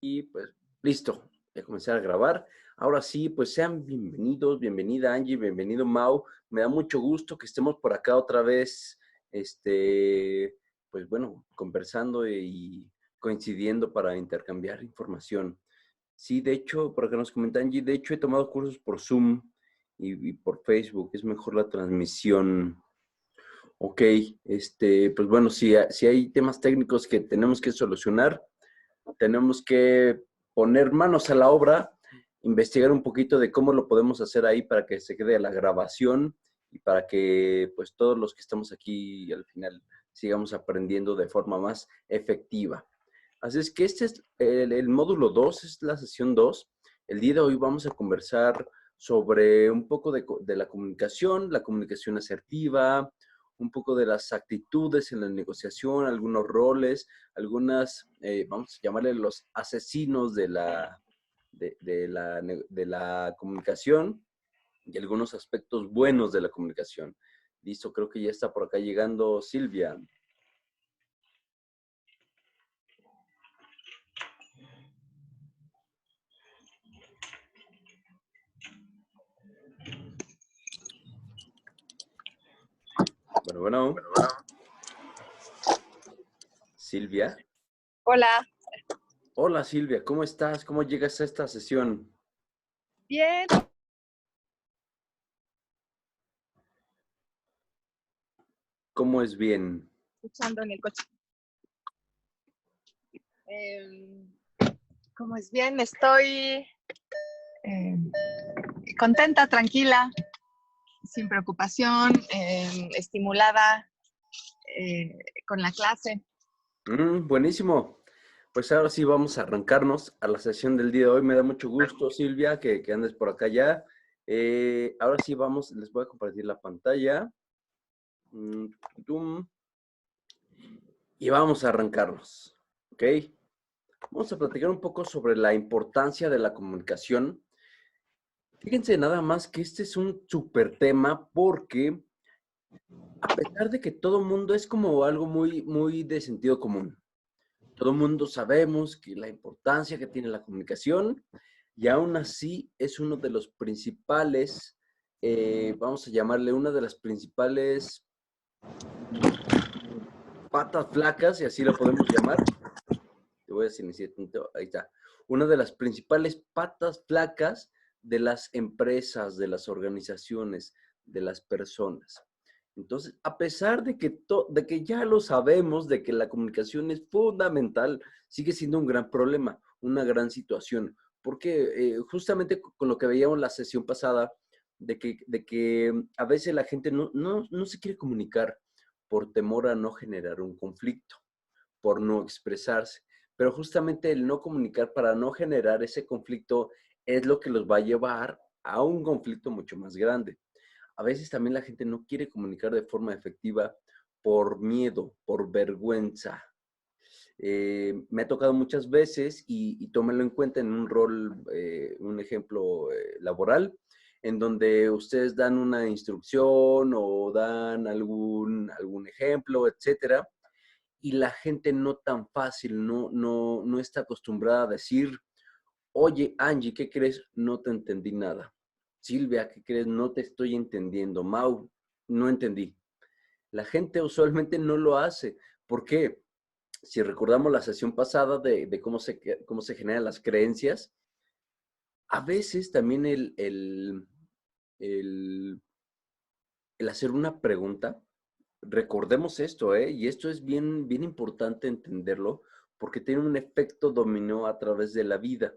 Y pues listo, voy a comenzar a grabar. Ahora sí, pues sean bienvenidos, bienvenida Angie, bienvenido Mau. Me da mucho gusto que estemos por acá otra vez, pues bueno, conversando y coincidiendo para intercambiar información. Sí, de hecho, por acá nos comenta Angie, de hecho he tomado cursos por Zoom y por Facebook, es mejor la transmisión. Ok, pues bueno, si hay temas técnicos que tenemos que solucionar, tenemos que poner manos a la obra, investigar un poquito de cómo lo podemos hacer ahí para que se quede la grabación y para que pues todos los que estamos aquí al final sigamos aprendiendo de forma más efectiva. Así es que este es el módulo 2, es la sesión 2. El día de hoy vamos a conversar sobre un poco de la comunicación asertiva, un poco de las actitudes en la negociación, algunos roles, algunas, vamos a llamarle los asesinos de la comunicación y algunos aspectos buenos de la comunicación. Listo, creo que ya está por acá llegando Silvia. Bueno, bueno, Silvia. Hola, Hola Silvia, ¿cómo estás? ¿Cómo llegas a esta sesión? bien, ¿Cómo es bien? escuchando en el coche. Eh, ¿Cómo es bien? Estoy eh, contenta, tranquila, sin preocupación, estimulada eh, con la clase. Buenísimo. Pues ahora sí vamos a arrancarnos a la sesión del día de hoy. Me da mucho gusto, Silvia, que andes por acá ya. Ahora sí vamos, les voy a compartir la pantalla. Mm, tum, Y vamos a arrancarnos, ¿ok? Vamos a platicar un poco sobre la importancia de la comunicación. Fíjense nada más que este es un súper tema porque a pesar de que todo mundo es como algo muy, muy de sentido común, todo mundo sabemos que la importancia que tiene la comunicación y aún así es uno de los principales, vamos a llamarle una de las principales patas flacas, y así lo podemos llamar. Te voy a decir, ahí está. Una de las principales patas flacas de las empresas, de las organizaciones, de las personas. Entonces, a pesar de que ya lo sabemos, de que la comunicación es fundamental, sigue siendo un gran problema, una gran situación. Porque justamente con lo que veíamos la sesión pasada, de que a veces la gente no se quiere comunicar por temor a no generar un conflicto, por no expresarse. Pero justamente el no comunicar para no generar ese conflicto es lo que los va a llevar a un conflicto mucho más grande. A veces también la gente no quiere comunicar de forma efectiva por miedo, por vergüenza. Me ha tocado muchas veces y tómenlo en cuenta en un rol, un ejemplo laboral, en donde ustedes dan una instrucción o dan algún ejemplo, etcétera, y la gente no tan fácil, no está acostumbrada a decir, oye, Angie, ¿qué crees? No te entendí nada. Silvia, ¿qué crees? No te estoy entendiendo. Mau, no entendí. La gente usualmente no lo hace. ¿Por qué? Si recordamos la sesión pasada de cómo se generan las creencias, a veces también el, el hacer una pregunta, recordemos esto, y esto es bien, bien importante entenderlo, porque tiene un efecto dominó a través de la vida.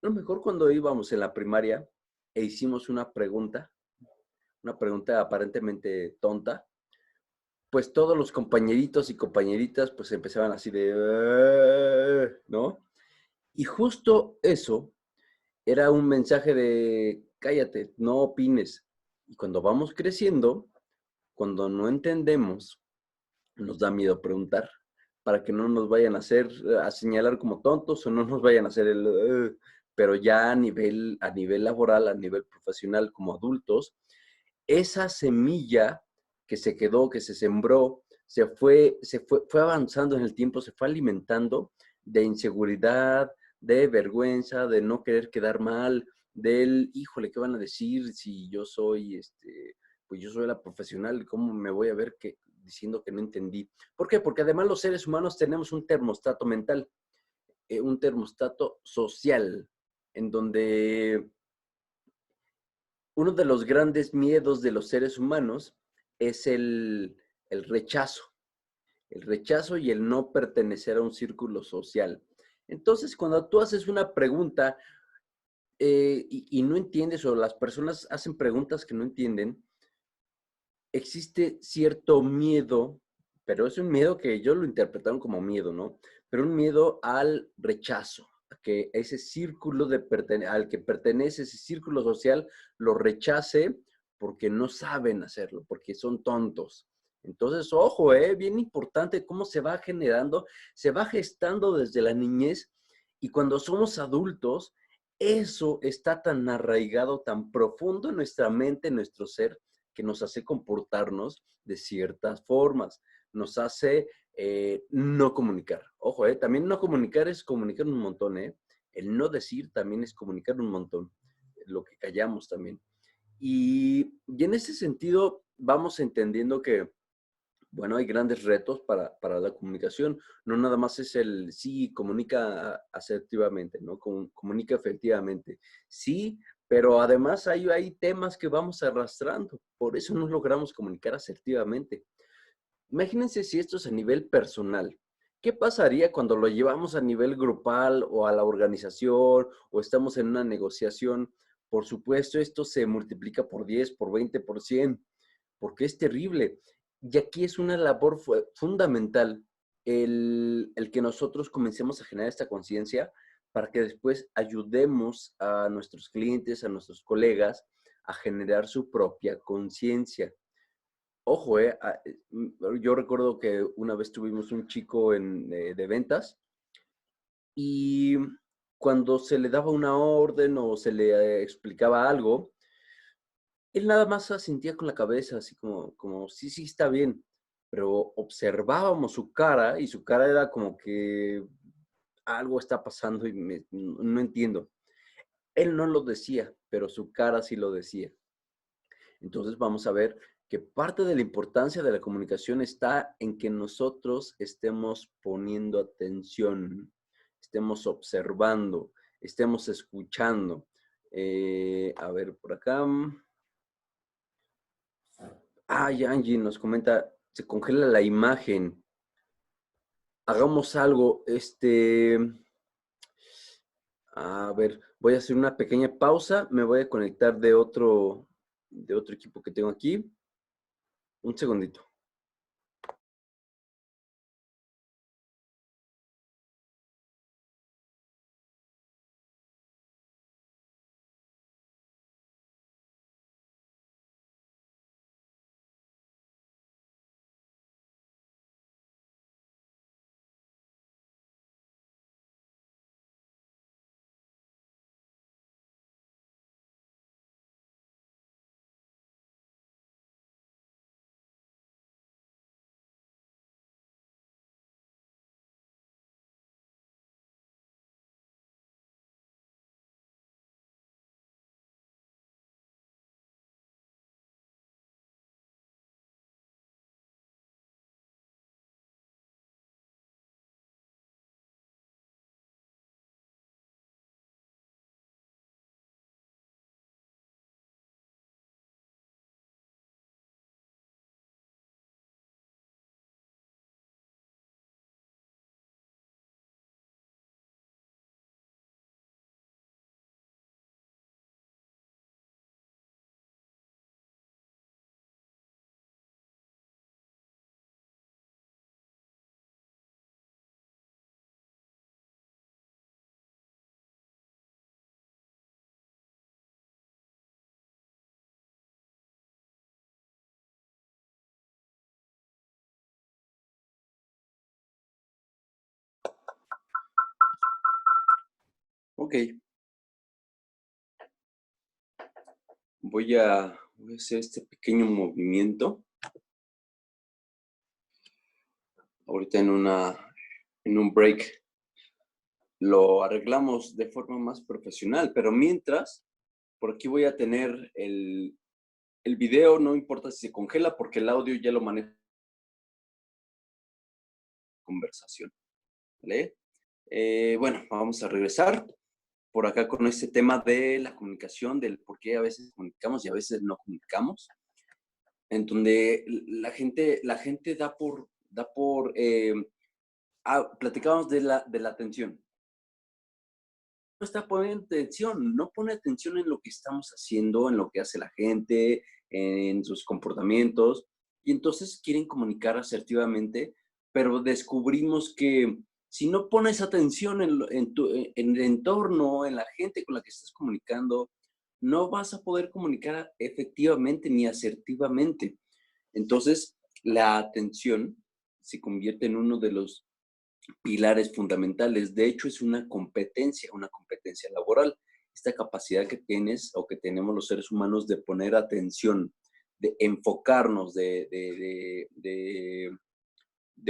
A lo mejor cuando íbamos en la primaria e hicimos una pregunta aparentemente tonta, pues todos los compañeritos y compañeritas pues empezaban así de, ¿no? Y justo eso era un mensaje de, cállate, no opines. Y cuando vamos creciendo, cuando no entendemos, nos da miedo preguntar para que no nos vayan a hacer, a señalar como tontos o no nos vayan a hacer pero ya a nivel laboral, a nivel profesional como adultos, esa semilla que se quedó, que se sembró, fue avanzando en el tiempo, se fue alimentando de inseguridad, de vergüenza, de no querer quedar mal, del, híjole, ¿qué van a decir si yo soy, pues yo soy la profesional, ¿cómo me voy a ver diciendo que no entendí? ¿Por qué? Porque además los seres humanos tenemos un termostato mental, un termostato social, en donde uno de los grandes miedos de los seres humanos es el rechazo. El rechazo y el no pertenecer a un círculo social. Entonces, cuando tú haces una pregunta y no entiendes o las personas hacen preguntas que no entienden, existe cierto miedo, pero es un miedo que yo lo interpretaron como miedo, ¿no? Pero un miedo al rechazo, a que ese círculo al que pertenece ese círculo social lo rechace porque no saben hacerlo, porque son tontos. Entonces, ojo, bien importante cómo se va generando, se va gestando desde la niñez y cuando somos adultos, eso está tan arraigado, tan profundo en nuestra mente, en nuestro ser, que nos hace comportarnos de ciertas formas, nos hace no comunicar. Ojo, también no comunicar es comunicar un montón, ¿eh? El no decir también es comunicar un montón, lo que callamos también. Y en ese sentido vamos entendiendo que, bueno, hay grandes retos para la comunicación. No nada más es el sí, comunica asertivamente, ¿no? Comunica efectivamente. Sí, pero además hay temas que vamos arrastrando. Por eso no logramos comunicar asertivamente. Imagínense si esto es a nivel personal. ¿Qué pasaría cuando lo llevamos a nivel grupal o a la organización o estamos en una negociación? Por supuesto, esto se multiplica por 10, por 20, por 100, porque es terrible. Y aquí es una labor fundamental el que nosotros comencemos a generar esta conciencia para que después ayudemos a nuestros clientes, a nuestros colegas a generar su propia conciencia. Ojo, yo recuerdo que una vez tuvimos un chico de ventas y cuando se le daba una orden o se le explicaba algo, él nada más asentía con la cabeza, así como sí, sí, está bien, pero observábamos su cara y su cara era como que algo está pasando y no entiendo. Él no lo decía, pero su cara sí lo decía. Entonces vamos a ver que parte de la importancia de la comunicación está en que nosotros estemos poniendo atención, estemos observando, estemos escuchando. A ver, por acá. Angie nos comenta, se congela la imagen. Hagamos algo. A ver, voy a hacer una pequeña pausa. Me voy a conectar de otro equipo que tengo aquí. Un segundito. Ok, voy a hacer este pequeño movimiento. Ahorita en un break lo arreglamos de forma más profesional. Pero mientras, por aquí voy a tener el video, no importa si se congela, porque el audio ya lo maneja la conversación. ¿Vale? Bueno, vamos a regresar por acá con este tema de la comunicación, del por qué a veces comunicamos y a veces no comunicamos, en donde la gente platicábamos de la atención. No está poniendo atención, no pone atención en lo que estamos haciendo, en lo que hace la gente, en sus comportamientos, y entonces quieren comunicar asertivamente, pero descubrimos que si no pones atención en el entorno, en la gente con la que estás comunicando, no vas a poder comunicar efectivamente ni asertivamente. Entonces, la atención se convierte en uno de los pilares fundamentales. De hecho, es una competencia laboral. Esta capacidad que tienes o que tenemos los seres humanos de poner atención, de enfocarnos, de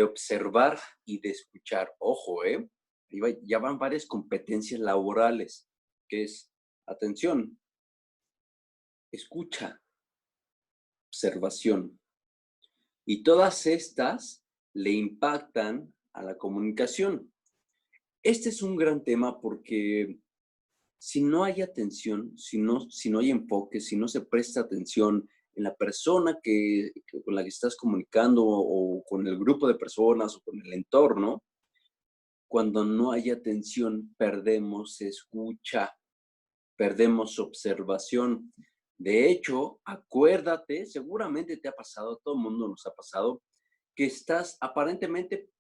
observar y de escuchar. Ojo, ya van varias competencias laborales, que es atención, escucha, observación. Y todas estas le impactan a la comunicación. Este es un gran tema porque si no hay atención, si no hay enfoque, si no se presta atención en la persona con la que estás comunicando o con el grupo de personas o con el entorno, cuando no hay atención, perdemos escucha, perdemos observación. De hecho, acuérdate, seguramente te ha pasado, a todo el mundo nos ha pasado, que estás aparentemente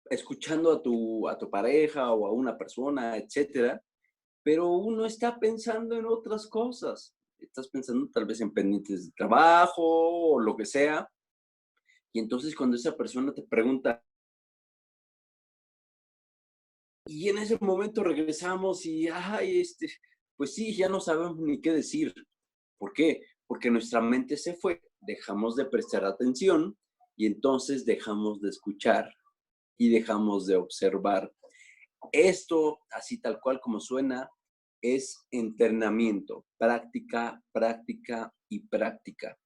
escuchando a tu pareja o a una persona, etcétera, pero uno está pensando en otras cosas. Estás pensando tal vez en pendientes de trabajo o lo que sea. Y entonces cuando esa persona te pregunta, y en ese momento regresamos y, ay, pues sí, ya no sabemos ni qué decir. ¿Por qué? Porque nuestra mente se fue, dejamos de prestar atención y entonces dejamos de escuchar y dejamos de observar. Esto, así tal cual como suena, es entrenamiento, práctica, práctica y práctica.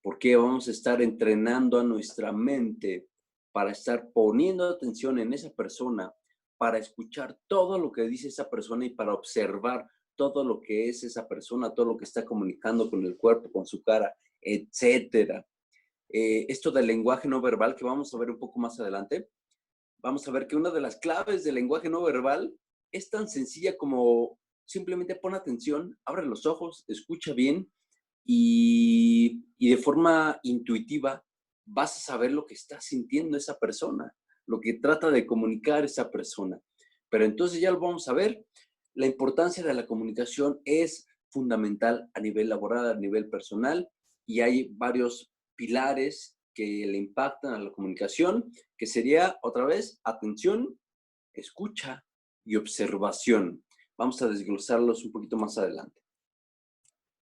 Porque vamos a estar entrenando a nuestra mente para estar poniendo atención en esa persona, para escuchar todo lo que dice esa persona y para observar todo lo que es esa persona, todo lo que está comunicando con el cuerpo, con su cara, etcétera. Esto del lenguaje no verbal que vamos a ver un poco más adelante, vamos a ver que una de las claves del lenguaje no verbal es tan sencilla como simplemente pon atención, abre los ojos, escucha bien y de forma intuitiva vas a saber lo que está sintiendo esa persona, lo que trata de comunicar esa persona. Pero entonces ya lo vamos a ver. La importancia de la comunicación es fundamental a nivel laboral, a nivel personal, y hay varios pilares que le impactan a la comunicación, que sería otra vez atención, escucha y observación. Vamos a desglosarlos un poquito más adelante.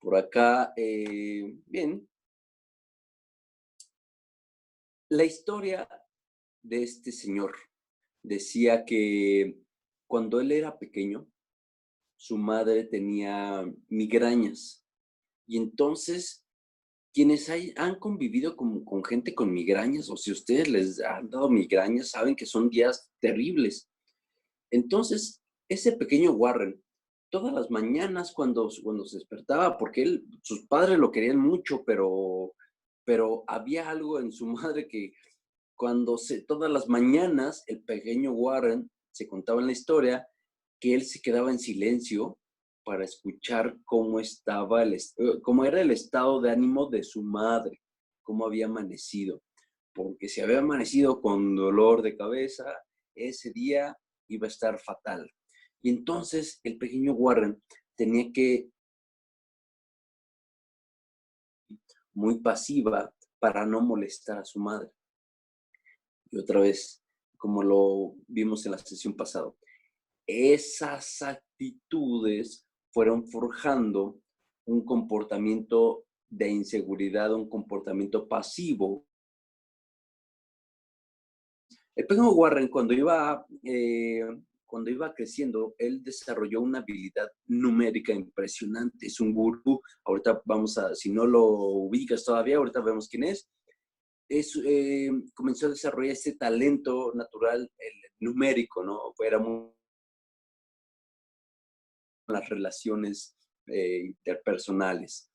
Por acá, bien. La historia de este señor decía que cuando él era pequeño, su madre tenía migrañas. Y entonces, quienes han convivido con gente con migrañas, o si ustedes les han dado migrañas, saben que son días terribles. Entonces, ese pequeño Warren, todas las mañanas cuando se despertaba, porque sus padres lo querían mucho, pero había algo en su madre que todas las mañanas, el pequeño Warren, se contaba en la historia, que él se quedaba en silencio para escuchar cómo era el estado de ánimo de su madre, cómo había amanecido. Porque si había amanecido con dolor de cabeza, ese día iba a estar fatal. Y entonces el pequeño Warren tenía que muy pasiva para no molestar a su madre. Y otra vez, como lo vimos en la sesión pasada, esas actitudes fueron forjando un comportamiento de inseguridad, un comportamiento pasivo. El pequeño Warren, cuando iba cuando iba creciendo, él desarrolló una habilidad numérica impresionante. Es un gurú. Ahorita si no lo ubicas todavía, ahorita vemos quién es. Comenzó a desarrollar ese talento natural numérico, ¿no? Era muy las relaciones interpersonales.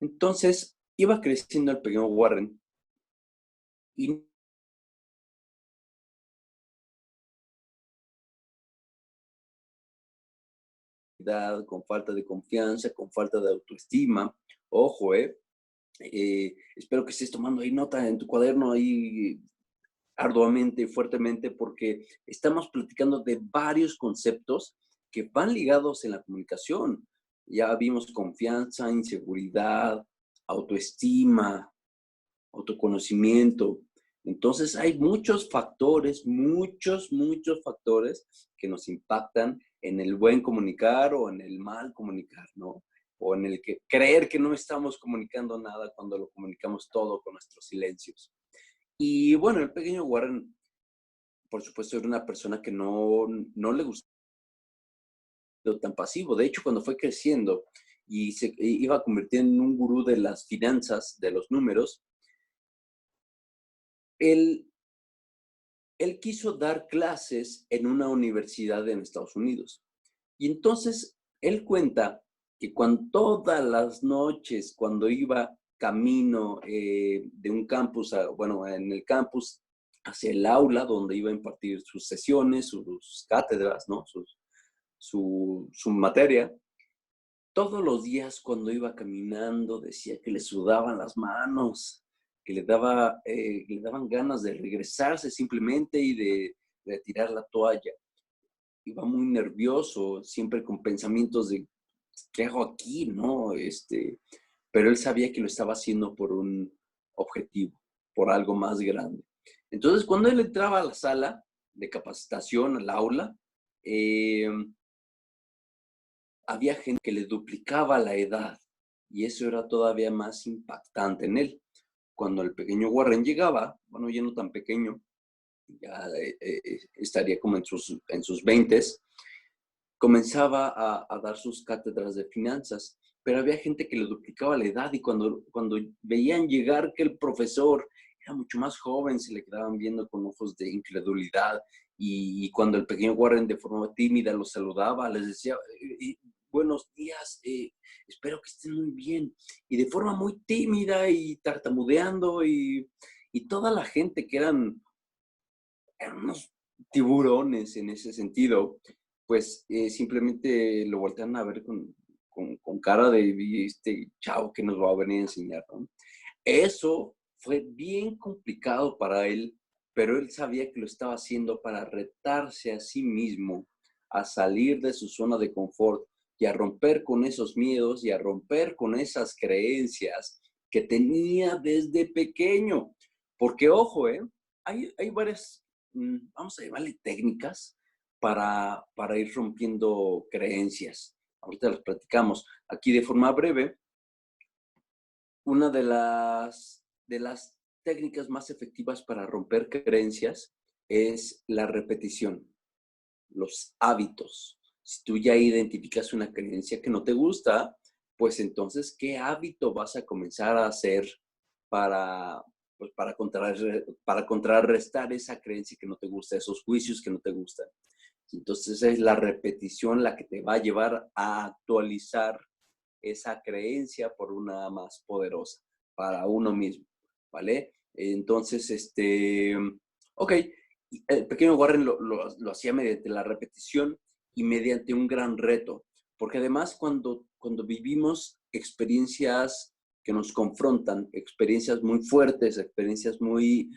Entonces, iba creciendo el pequeño Warren y con falta de confianza, con falta de autoestima. Ojo, espero que estés tomando ahí nota en tu cuaderno ahí arduamente, fuertemente, porque estamos platicando de varios conceptos que van ligados en la comunicación. Ya vimos confianza, inseguridad, autoestima, autoconocimiento. Entonces hay muchos factores, muchos factores que nos impactan en el buen comunicar o en el mal comunicar, ¿no? O en el que creer que no estamos comunicando nada cuando lo comunicamos todo con nuestros silencios. Y bueno, el pequeño Warren, por supuesto, era una persona que no le gustaba tan pasivo. De hecho, cuando fue creciendo y se iba convirtiendo en un gurú de las finanzas, de los números, él quiso dar clases en una universidad en Estados Unidos. Y entonces él cuenta que todas las noches, cuando iba camino de un campus, en el campus hacia el aula donde iba a impartir sus sesiones, sus cátedras, ¿no? Su materia, todos los días cuando iba caminando decía que le sudaban las manos, que le daban ganas de regresarse simplemente y de tirar la toalla. Iba muy nervioso, siempre con pensamientos de, ¿qué hago aquí? ¿No? Pero él sabía que lo estaba haciendo por un objetivo, por algo más grande. Entonces, cuando él entraba a la sala de capacitación, al aula, había gente que le duplicaba la edad y eso era todavía más impactante en él. Cuando el pequeño Warren llegaba, bueno, ya no tan pequeño, ya estaría como en sus 20s, comenzaba a dar sus cátedras de finanzas, pero había gente que le duplicaba la edad y cuando veían llegar que el profesor era mucho más joven, se le quedaban viendo con ojos de incredulidad y cuando el pequeño Warren de forma tímida los saludaba, les decía, buenos días, espero que estén muy bien. Y de forma muy tímida y tartamudeando y toda la gente que eran unos tiburones en ese sentido, pues simplemente lo voltean a ver con cara de este chavo que nos va a venir a enseñar, ¿no? Eso fue bien complicado para él, pero él sabía que lo estaba haciendo para retarse a sí mismo, a salir de su zona de confort y a romper con esos miedos y a romper con esas creencias que tenía desde pequeño. Porque, ojo, hay varias, vamos a llamarle técnicas para ir rompiendo creencias. Ahorita las platicamos. Aquí de forma breve, una de las técnicas más efectivas para romper creencias es la repetición, los hábitos. Si tú ya identificas una creencia que no te gusta, pues entonces, ¿qué hábito vas a comenzar a hacer para, pues para contrarrestar esa creencia que no te gusta, esos juicios que no te gustan? Entonces es la repetición la que te va a llevar a actualizar esa creencia por una más poderosa para uno mismo, ¿vale? Entonces, ok, el pequeño Warren lo hacía mediante la repetición y mediante un gran reto, porque además cuando vivimos experiencias que nos confrontan, experiencias muy fuertes, experiencias muy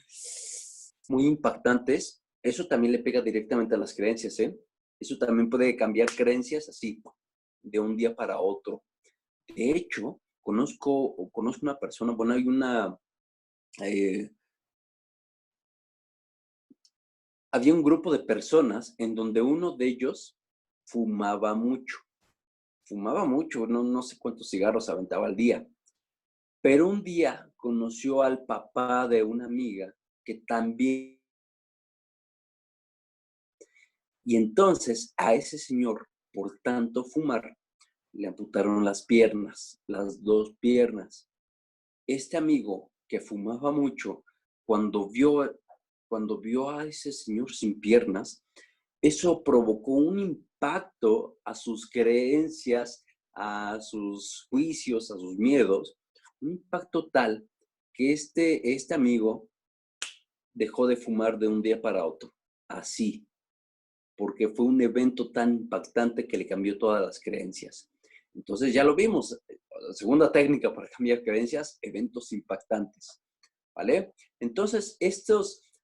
impactantes, eso también le pega directamente a las creencias, ¿eh? Eso también puede cambiar creencias así, de un día para otro. De hecho, conozco una persona, bueno, había un grupo de personas en donde uno de ellos fumaba mucho, no sé cuántos cigarros aventaba al día, pero un día conoció al papá de una amiga que también, Y entonces a ese señor, por tanto fumar, le amputaron las piernas, las dos piernas. Este amigo que fumaba mucho, cuando vio a ese señor sin piernas, eso provocó un impacto a sus creencias, a sus juicios, a sus miedos, un impacto tal que este amigo dejó de fumar de un día para otro, así, porque fue un evento tan impactante que le cambió todas las creencias. Entonces ya lo vimos, la segunda técnica para cambiar creencias, eventos impactantes, ¿vale? Entonces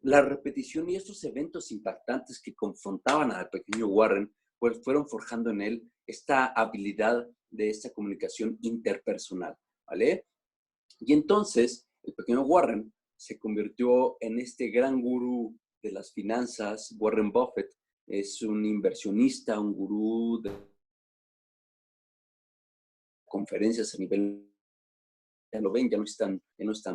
la repetición y estos eventos impactantes que confrontaban al pequeño Warren, pues fueron forjando en él esta habilidad de esta comunicación interpersonal, ¿vale? Y entonces el pequeño Warren se convirtió en este gran gurú de las finanzas. Warren Buffett es un inversionista, un gurú de conferencias a nivel, ya lo ven, ya no es tan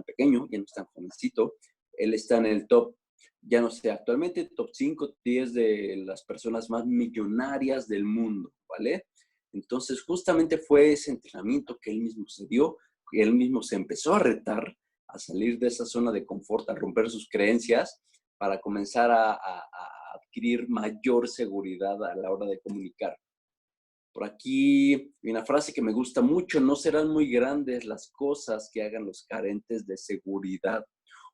pequeño, ya no es tan jovencito. Él está en el top, ya no sé, actualmente top 5, 10 de las personas más millonarias del mundo, ¿vale? Entonces, justamente fue ese entrenamiento que él mismo se dio, que él mismo se empezó a retar, a salir de esa zona de confort, a romper sus creencias, para comenzar a adquirir mayor seguridad a la hora de comunicar. Por aquí hay una frase que me gusta mucho: no serán muy grandes las cosas que hagan los carentes de seguridad.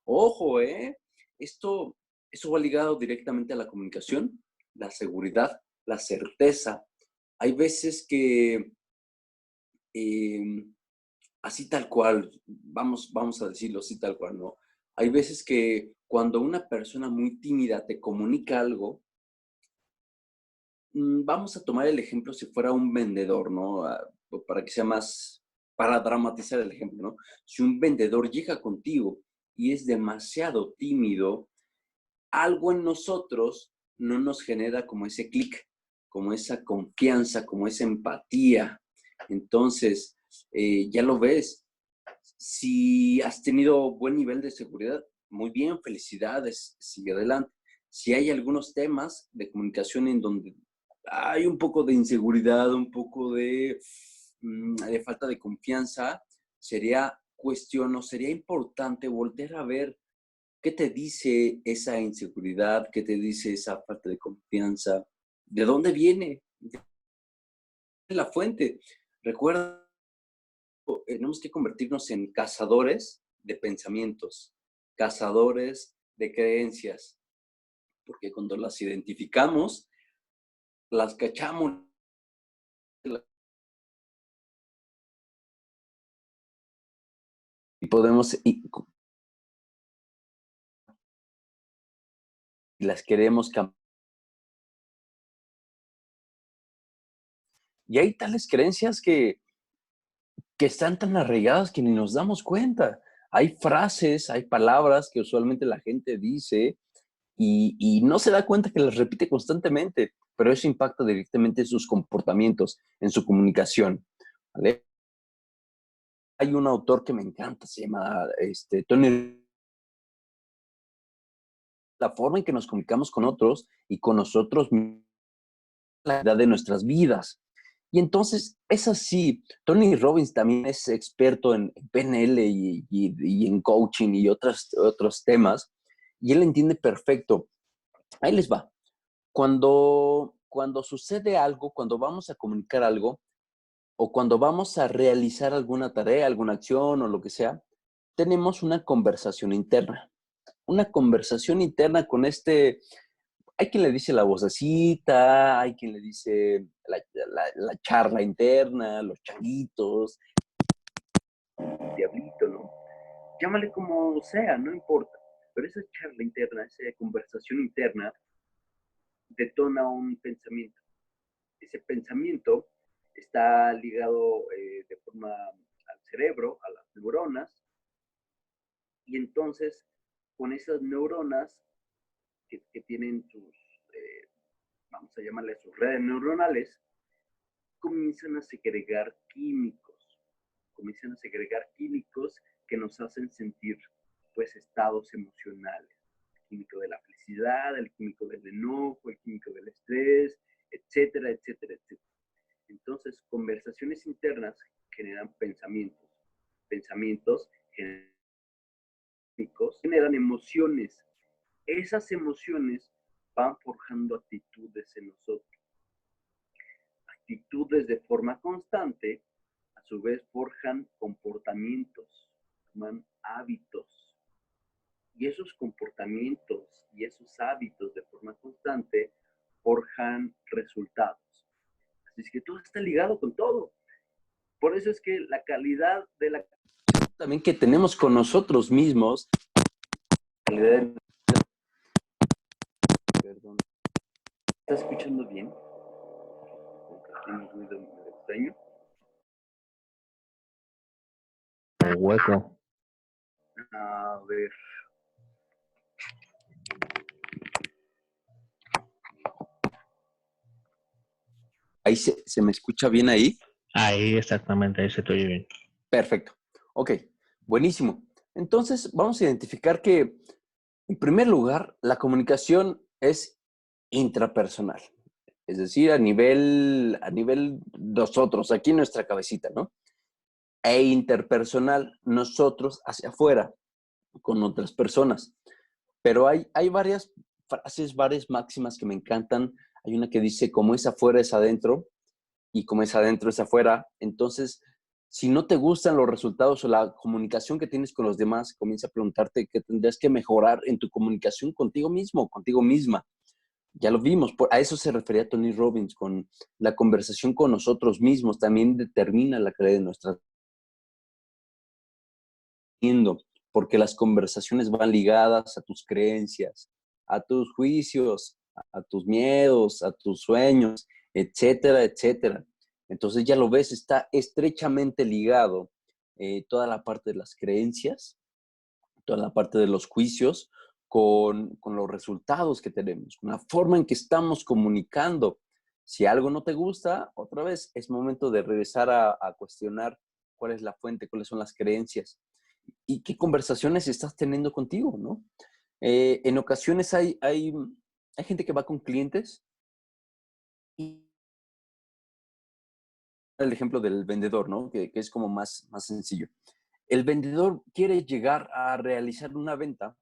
Ojo, ¿eh? Eso va ligado directamente a la comunicación, la seguridad, la certeza. Hay veces que, eh, así tal cual, vamos a decirlo así tal cual, ¿no? Hay veces que cuando una persona muy tímida te comunica algo, vamos a tomar el ejemplo si fuera un vendedor, ¿no? Para que sea más, para dramatizar el ejemplo, ¿no? Si un vendedor llega contigo y es demasiado tímido, algo en nosotros no nos genera como ese clic, como esa confianza, como esa empatía. Entonces, ya lo ves, si has tenido buen nivel de seguridad, muy bien, felicidades, sigue adelante. Si hay algunos temas de comunicación en donde hay un poco de inseguridad, un poco de falta de confianza, sería cuestión o sería importante volver a ver qué te dice esa inseguridad, qué te dice esa falta de confianza, de dónde viene la fuente. Recuerda, tenemos que convertirnos en cazadores de pensamientos, cazadores de creencias, porque cuando las identificamos, las cachamos y las queremos cambiar. Y hay tales creencias que están tan arraigadas que ni nos damos cuenta. Hay frases, hay palabras que usualmente la gente dice y no se da cuenta que las repite constantemente, pero eso impacta directamente en sus comportamientos, en su comunicación, ¿vale? Hay un autor que me encanta, se llama Tony. La forma en que nos comunicamos con otros y con nosotros, la edad de nuestras vidas. Y entonces es así. Tony Robbins también es experto en PNL y en coaching y otros temas, y él entiende perfecto. Ahí les va. Cuando sucede algo, cuando vamos a comunicar algo, o cuando vamos a realizar alguna tarea, alguna acción o lo que sea, tenemos una conversación interna. Una conversación interna con hay quien le dice la vocecita, hay quien le dice la charla interna, los changuitos, el diablito, ¿no? Llámale como sea, no importa. Pero esa charla interna, esa conversación interna, detona un pensamiento. Ese pensamiento está ligado de forma al cerebro, a las neuronas, y entonces con esas neuronas que tienen vamos a llamarle sus redes neuronales, comienzan a segregar químicos que nos hacen sentir pues estados emocionales. El químico de la felicidad, el químico del enojo, el químico del estrés, etcétera, etcétera, etcétera. Entonces, conversaciones internas generan pensamientos. Pensamientos generan emociones. Esas emociones van forjando actitudes en nosotros. Actitudes de forma constante, a su vez, forjan comportamientos, forman hábitos. Y esos comportamientos y esos hábitos de forma constante forjan resultados. Así es que todo está ligado con todo. Por eso es que la calidad de la también que tenemos con nosotros mismos, calidad de... Perdón. ¿Estás escuchando bien? Tiene un ruido medio extraño. Hueco. A ver. ¿Ahí se me escucha bien ahí? Ahí exactamente, ahí se te oye bien. Perfecto. Ok, buenísimo. Entonces, vamos a identificar que, en primer lugar, la comunicación es intrapersonal. Es decir, a nivel nosotros, aquí en nuestra cabecita, ¿no? E interpersonal, nosotros hacia afuera, con otras personas. Pero hay varias frases, varias máximas que me encantan. Hay una que dice, como es afuera es adentro, y como es adentro es afuera. Entonces, si no te gustan los resultados o la comunicación que tienes con los demás, comienza a preguntarte qué tendrías que mejorar en tu comunicación contigo mismo, contigo misma. Ya lo vimos, a eso se refería Tony Robbins, con la conversación con nosotros mismos, también determina la calidad de nuestra vida, porque las conversaciones van ligadas a tus creencias, a tus juicios, a tus miedos, a tus sueños, etcétera, etcétera. Entonces ya lo ves, está estrechamente ligado toda la parte de las creencias, toda la parte de los juicios, con los resultados que tenemos, con la forma en que estamos comunicando. Si algo no te gusta, otra vez es momento de regresar a cuestionar cuál es la fuente, cuáles son las creencias y qué conversaciones estás teniendo contigo, ¿no? En ocasiones hay gente que va con clientes y el ejemplo del vendedor, ¿no? Que es como más sencillo. El vendedor quiere llegar a realizar una venta,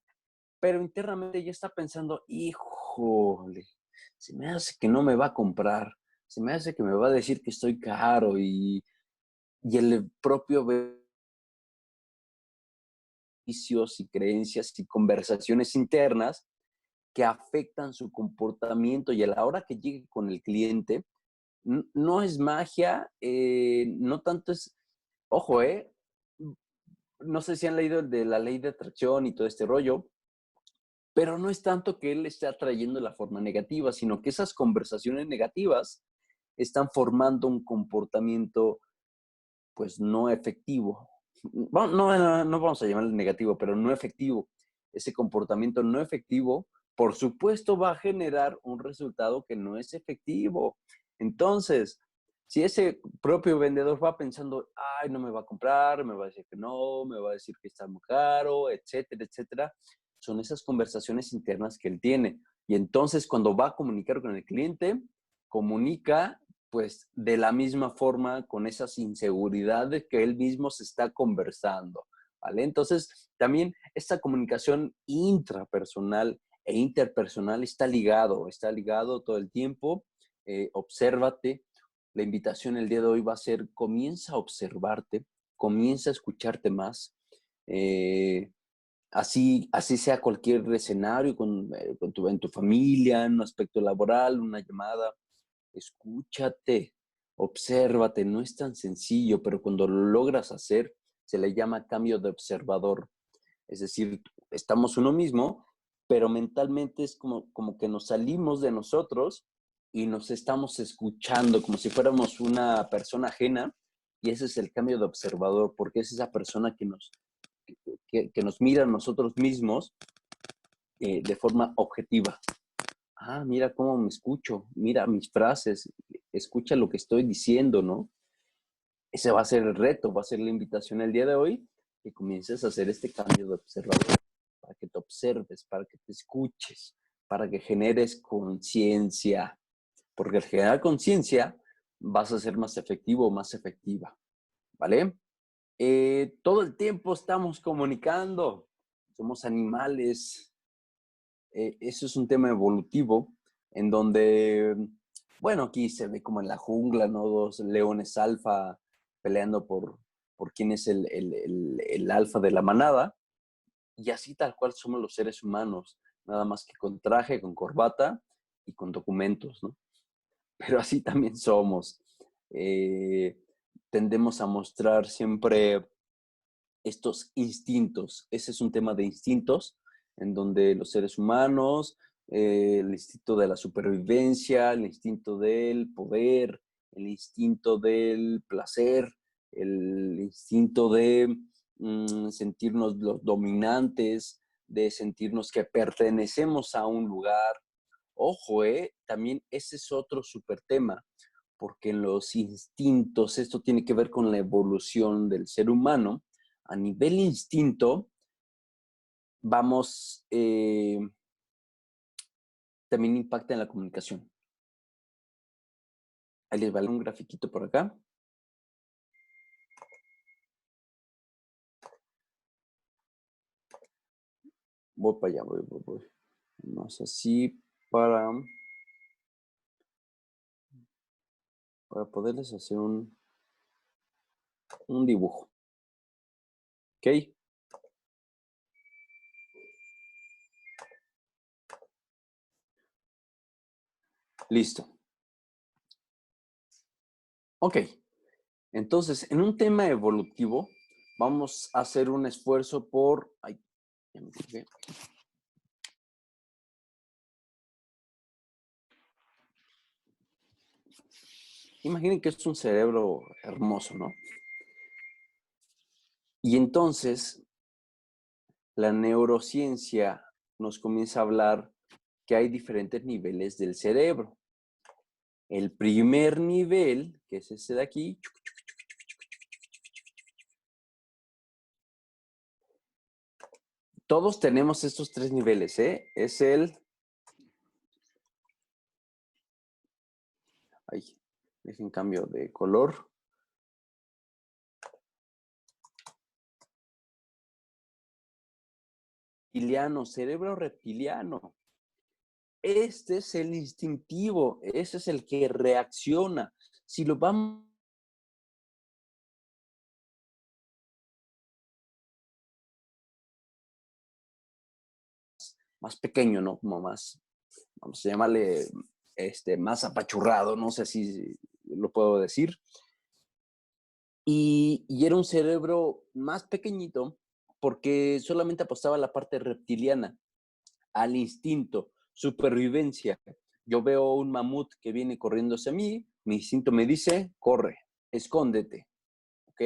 pero internamente ya está pensando, híjole, se me hace que no me va a comprar, se me hace que me va a decir que estoy caro y el propio vicios y creencias y conversaciones internas que afectan su comportamiento y a la hora que llegue con el cliente, no es magia, no tanto es, ojo, no sé si han leído el de la ley de atracción y todo este rollo, pero no es tanto que él esté atrayendo la forma negativa, sino que esas conversaciones negativas están formando un comportamiento, pues, no efectivo. No vamos a llamarle negativo, pero no efectivo. Ese comportamiento no efectivo, por supuesto, va a generar un resultado que no es efectivo. Entonces, si ese propio vendedor va pensando, ay, no me va a comprar, me va a decir que no, me va a decir que está muy caro, etcétera, etcétera, son esas conversaciones internas que él tiene. Y entonces, cuando va a comunicar con el cliente, comunica pues de la misma forma con esas inseguridades que él mismo se está conversando, ¿vale? Entonces, también esta comunicación intrapersonal e interpersonal está ligado todo el tiempo. Obsérvate. La invitación el día de hoy va a ser, comienza a observarte, comienza a escucharte más. Así sea cualquier escenario en tu familia, en un aspecto laboral, una llamada. Escúchate, obsérvate, no es tan sencillo, pero cuando lo logras hacer, se le llama cambio de observador. Es decir, estamos uno mismo, pero mentalmente es como que nos salimos de nosotros y nos estamos escuchando como si fuéramos una persona ajena, y ese es el cambio de observador, porque es esa persona que nos mira a nosotros mismos de forma objetiva. Ah, mira cómo me escucho, mira mis frases, escucha lo que estoy diciendo, ¿no? Ese va a ser el reto, va a ser la invitación el día de hoy, que comiences a hacer este cambio de observador, para que te observes, para que te escuches, para que generes conciencia. porque al generar conciencia vas a ser más efectivo o más efectiva, ¿vale? Todo el tiempo estamos comunicando, somos animales. Eso es un tema evolutivo en donde, bueno, aquí se ve como en la jungla, ¿no? Dos leones alfa peleando por quién es el alfa de la manada. Y así tal cual somos los seres humanos, nada más que con traje, con corbata y con documentos, ¿no? Pero así también somos. Eh, Tendemos a mostrar siempre estos instintos. Ese es un tema de instintos, en donde los seres humanos, el instinto de la supervivencia, el instinto del poder, el instinto del placer, el instinto de sentirnos los dominantes, de sentirnos que pertenecemos a un lugar. Ojo, también ese es otro súper tema, porque en los instintos, esto tiene que ver con la evolución del ser humano. A nivel instinto, vamos, también impacta en la comunicación. Ahí les va un grafiquito por acá. Voy para allá, voy. Más así para poderles hacer un dibujo. ¿Ok? Listo. Ok. Entonces, en un tema evolutivo, vamos a hacer un esfuerzo por... Ay, ya me equivoqué. Imaginen que es un cerebro hermoso, ¿no? Y entonces, la neurociencia nos comienza a hablar que hay diferentes niveles del cerebro. El primer nivel, que es ese de aquí, todos tenemos estos tres niveles, ¿eh? Es el... Ay, dejen cambio de color. Reptiliano, cerebro reptiliano. Este es el instintivo, ese es el que reacciona. Si lo vamos más pequeño, ¿no? Como más, vamos a llamarle, más apachurrado, no sé si lo puedo decir. Y era un cerebro más pequeñito porque solamente apostaba a la parte reptiliana, al instinto, supervivencia. Yo veo un mamut que viene corriendo hacia mí, mi instinto me dice, corre, escóndete, ¿ok?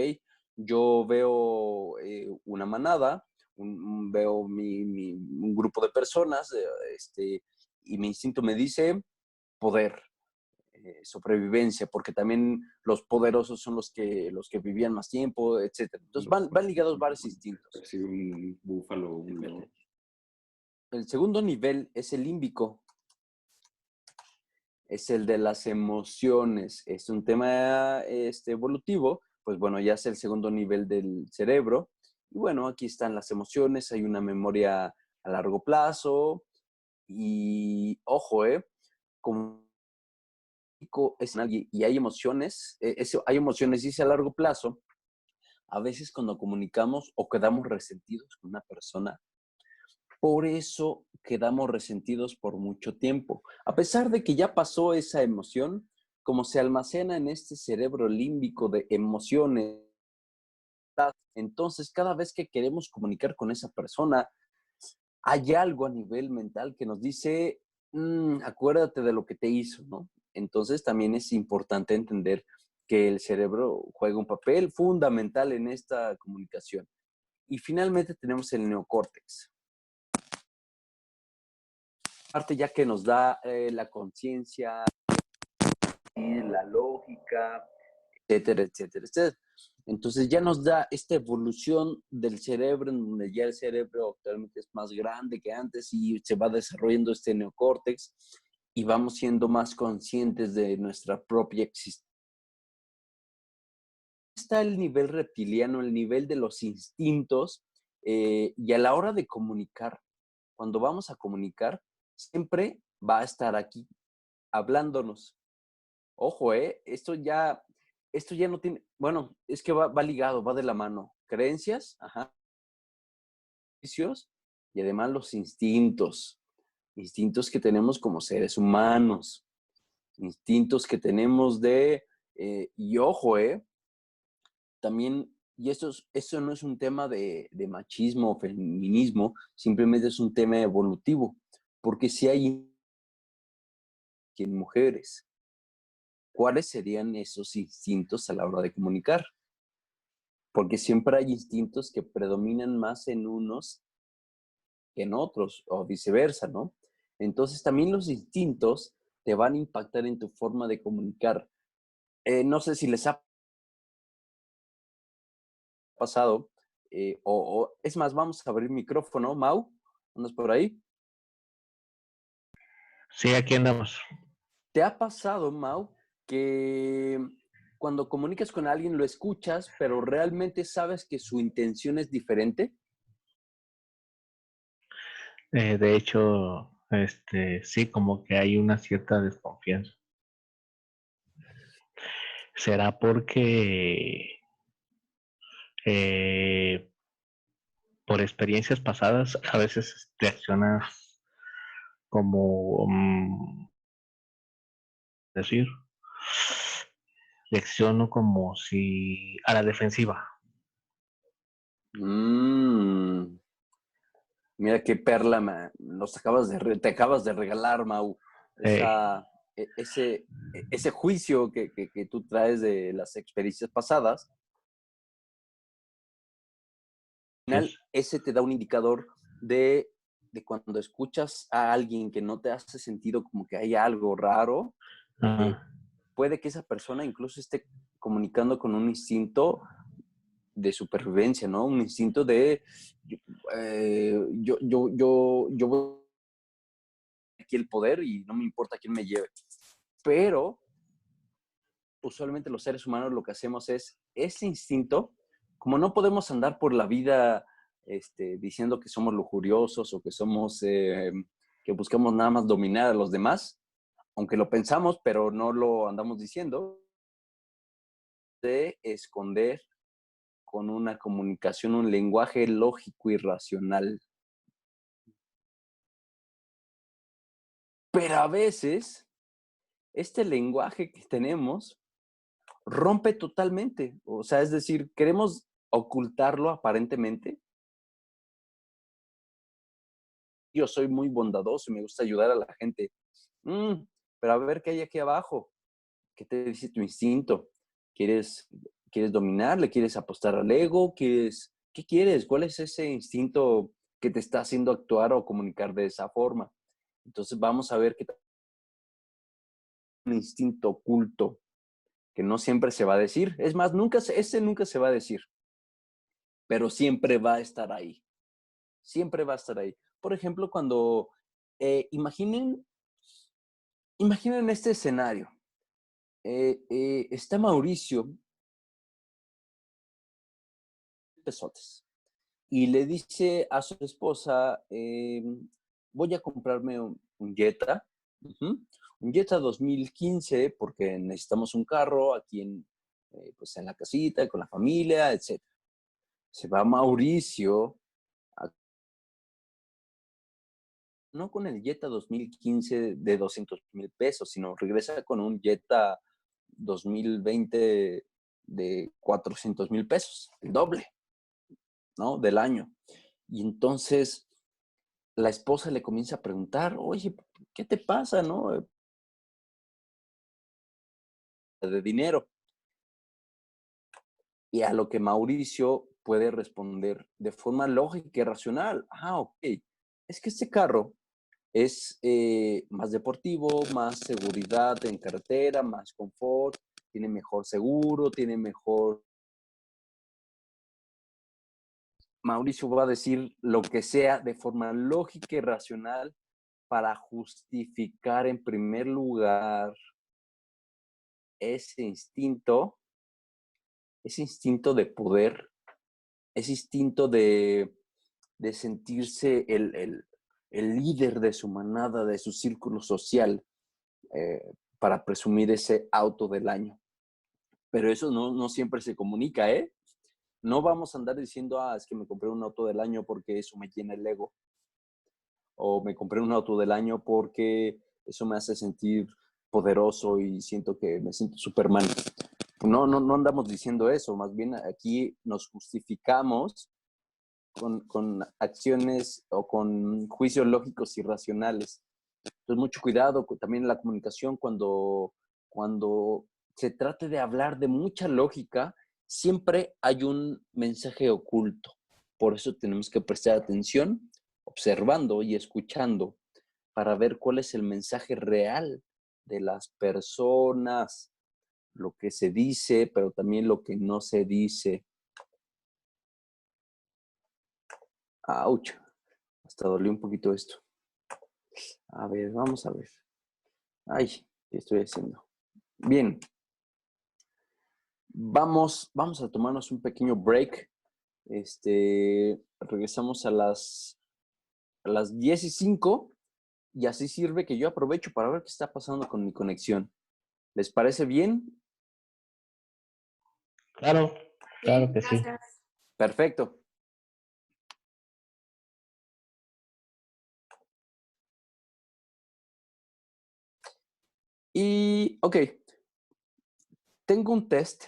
Yo veo una manada, veo un grupo de personas, y mi instinto me dice poder, sobrevivencia, porque también los poderosos son los que vivían más tiempo, etc. Entonces van ligados varios instintos. Si un búfalo, un león. El segundo nivel es el límbico. Es el de las emociones. Es un tema evolutivo, pues bueno, ya es el segundo nivel del cerebro. Y bueno, aquí están las emociones, hay una memoria a largo plazo. Y ojo, como y hay emociones, hay emociones, dice a largo plazo. A veces cuando comunicamos o quedamos resentidos con una persona, por eso quedamos resentidos por mucho tiempo. A pesar de que ya pasó esa emoción, como se almacena en este cerebro límbico de emociones, entonces cada vez que queremos comunicar con esa persona, hay algo a nivel mental que nos dice, acuérdate de lo que te hizo, ¿no? Entonces también es importante entender que el cerebro juega un papel fundamental en esta comunicación. Y finalmente tenemos el neocórtex. Parte ya que nos da la conciencia, la lógica, etcétera, etcétera, etcétera. Entonces ya nos da esta evolución del cerebro, en donde ya el cerebro actualmente es más grande que antes y se va desarrollando este neocórtex. y vamos siendo más conscientes de nuestra propia existencia. Está el nivel reptiliano, el nivel de los instintos, y a la hora de comunicar, cuando vamos a comunicar, siempre va a estar aquí hablándonos. Ojo, esto ya no tiene, bueno, es que va ligado, va de la mano. Creencias, ajá, juicios y además los instintos que tenemos como seres humanos, instintos que tenemos y ojo, también, y esto no es un tema de machismo o feminismo, simplemente es un tema evolutivo, porque si hay en mujeres, ¿cuáles serían esos instintos a la hora de comunicar? Porque siempre hay instintos que predominan más en unos que en otros, o viceversa, ¿no? Entonces también los instintos te van a impactar en tu forma de comunicar. No sé si les ha pasado, es más, vamos a abrir micrófono. Mau, ¿andas por ahí? Sí, aquí andamos. ¿Te ha pasado, Mau, que cuando comunicas con alguien lo escuchas, pero realmente sabes que su intención es diferente? De hecho, sí, como que hay una cierta desconfianza. ¿Será porque eh, por experiencias pasadas a veces reaccionas como, decir, reacciono como si a la defensiva? Mm, mira qué perla, te acabas de regalar, Mau. Eh, Ese juicio que tú traes de las experiencias pasadas, al final es, ese te da un indicador de cuando escuchas a alguien que no te hace sentido como que hay algo raro, eh, ah, puede que esa persona incluso esté comunicando con un instinto de supervivencia, ¿no? Un instinto de yo voy aquí el poder y no me importa quién me lleve. Pero usualmente los seres humanos lo que hacemos es ese instinto, como no podemos andar por la vida diciendo que somos lujuriosos o que que buscamos nada más dominar a los demás, aunque lo pensamos, pero no lo andamos diciendo, de esconder con una comunicación, un lenguaje lógico y racional. Pero a veces, este lenguaje que tenemos rompe totalmente. O sea, es decir, queremos ocultarlo aparentemente. Yo soy muy bondadoso y me gusta ayudar a la gente. Mm, pero a ver qué hay aquí abajo. ¿Qué te dice tu instinto? ¿Quieres, quieres dominar? ¿Le quieres apostar al ego? ¿Qué quieres? ¿Cuál es ese instinto que te está haciendo actuar o comunicar de esa forma? Entonces vamos a ver qué un instinto oculto que no siempre se va a decir. Es más, ese nunca se va a decir, pero siempre va a estar ahí. Siempre va a estar ahí. Por ejemplo, cuando imaginen este escenario. Está Mauricio Pesotes y le dice a su esposa, voy a comprarme un Jetta, un Jetta 2015 porque necesitamos un carro aquí pues en la casita, con la familia, etc. Se va Mauricio, no con el Jetta 2015 de 200,000 pesos, sino regresa con un Jetta 2020 de 400,000 pesos, el doble, ¿no? Del año. Y entonces la esposa le comienza a preguntar, oye, ¿qué te pasa, no? De dinero. Y a lo que Mauricio puede responder de forma lógica y racional. Ah, ok. Es que este carro es más deportivo, más seguridad en carretera, más confort, tiene mejor seguro, tiene mejor... Mauricio va a decir lo que sea de forma lógica y racional para justificar en primer lugar ese instinto de poder, ese instinto de sentirse el líder de su manada, de su círculo social, para presumir ese auto del año. Pero eso no siempre se comunica, ¿eh? No vamos a andar diciendo, es que me compré un auto del año porque eso me llena el ego. O me compré un auto del año porque eso me hace sentir poderoso y siento que me siento Superman. No andamos diciendo eso, más bien aquí nos justificamos con acciones o con juicios lógicos y racionales. Entonces, mucho cuidado también en la comunicación cuando se trate de hablar de mucha lógica, siempre hay un mensaje oculto. Por eso tenemos que prestar atención, observando y escuchando para ver cuál es el mensaje real de las personas, lo que se dice, pero también lo que no se dice. ¡Auch! Hasta dolió un poquito esto. A ver, vamos a ver. Ay, ¿qué estoy haciendo? Bien. Vamos a tomarnos un pequeño break. Regresamos a las 10:05 y así sirve que yo aprovecho para ver qué está pasando con mi conexión. ¿Les parece bien? Claro, claro que sí. Gracias. Perfecto. Y, ok, tengo un test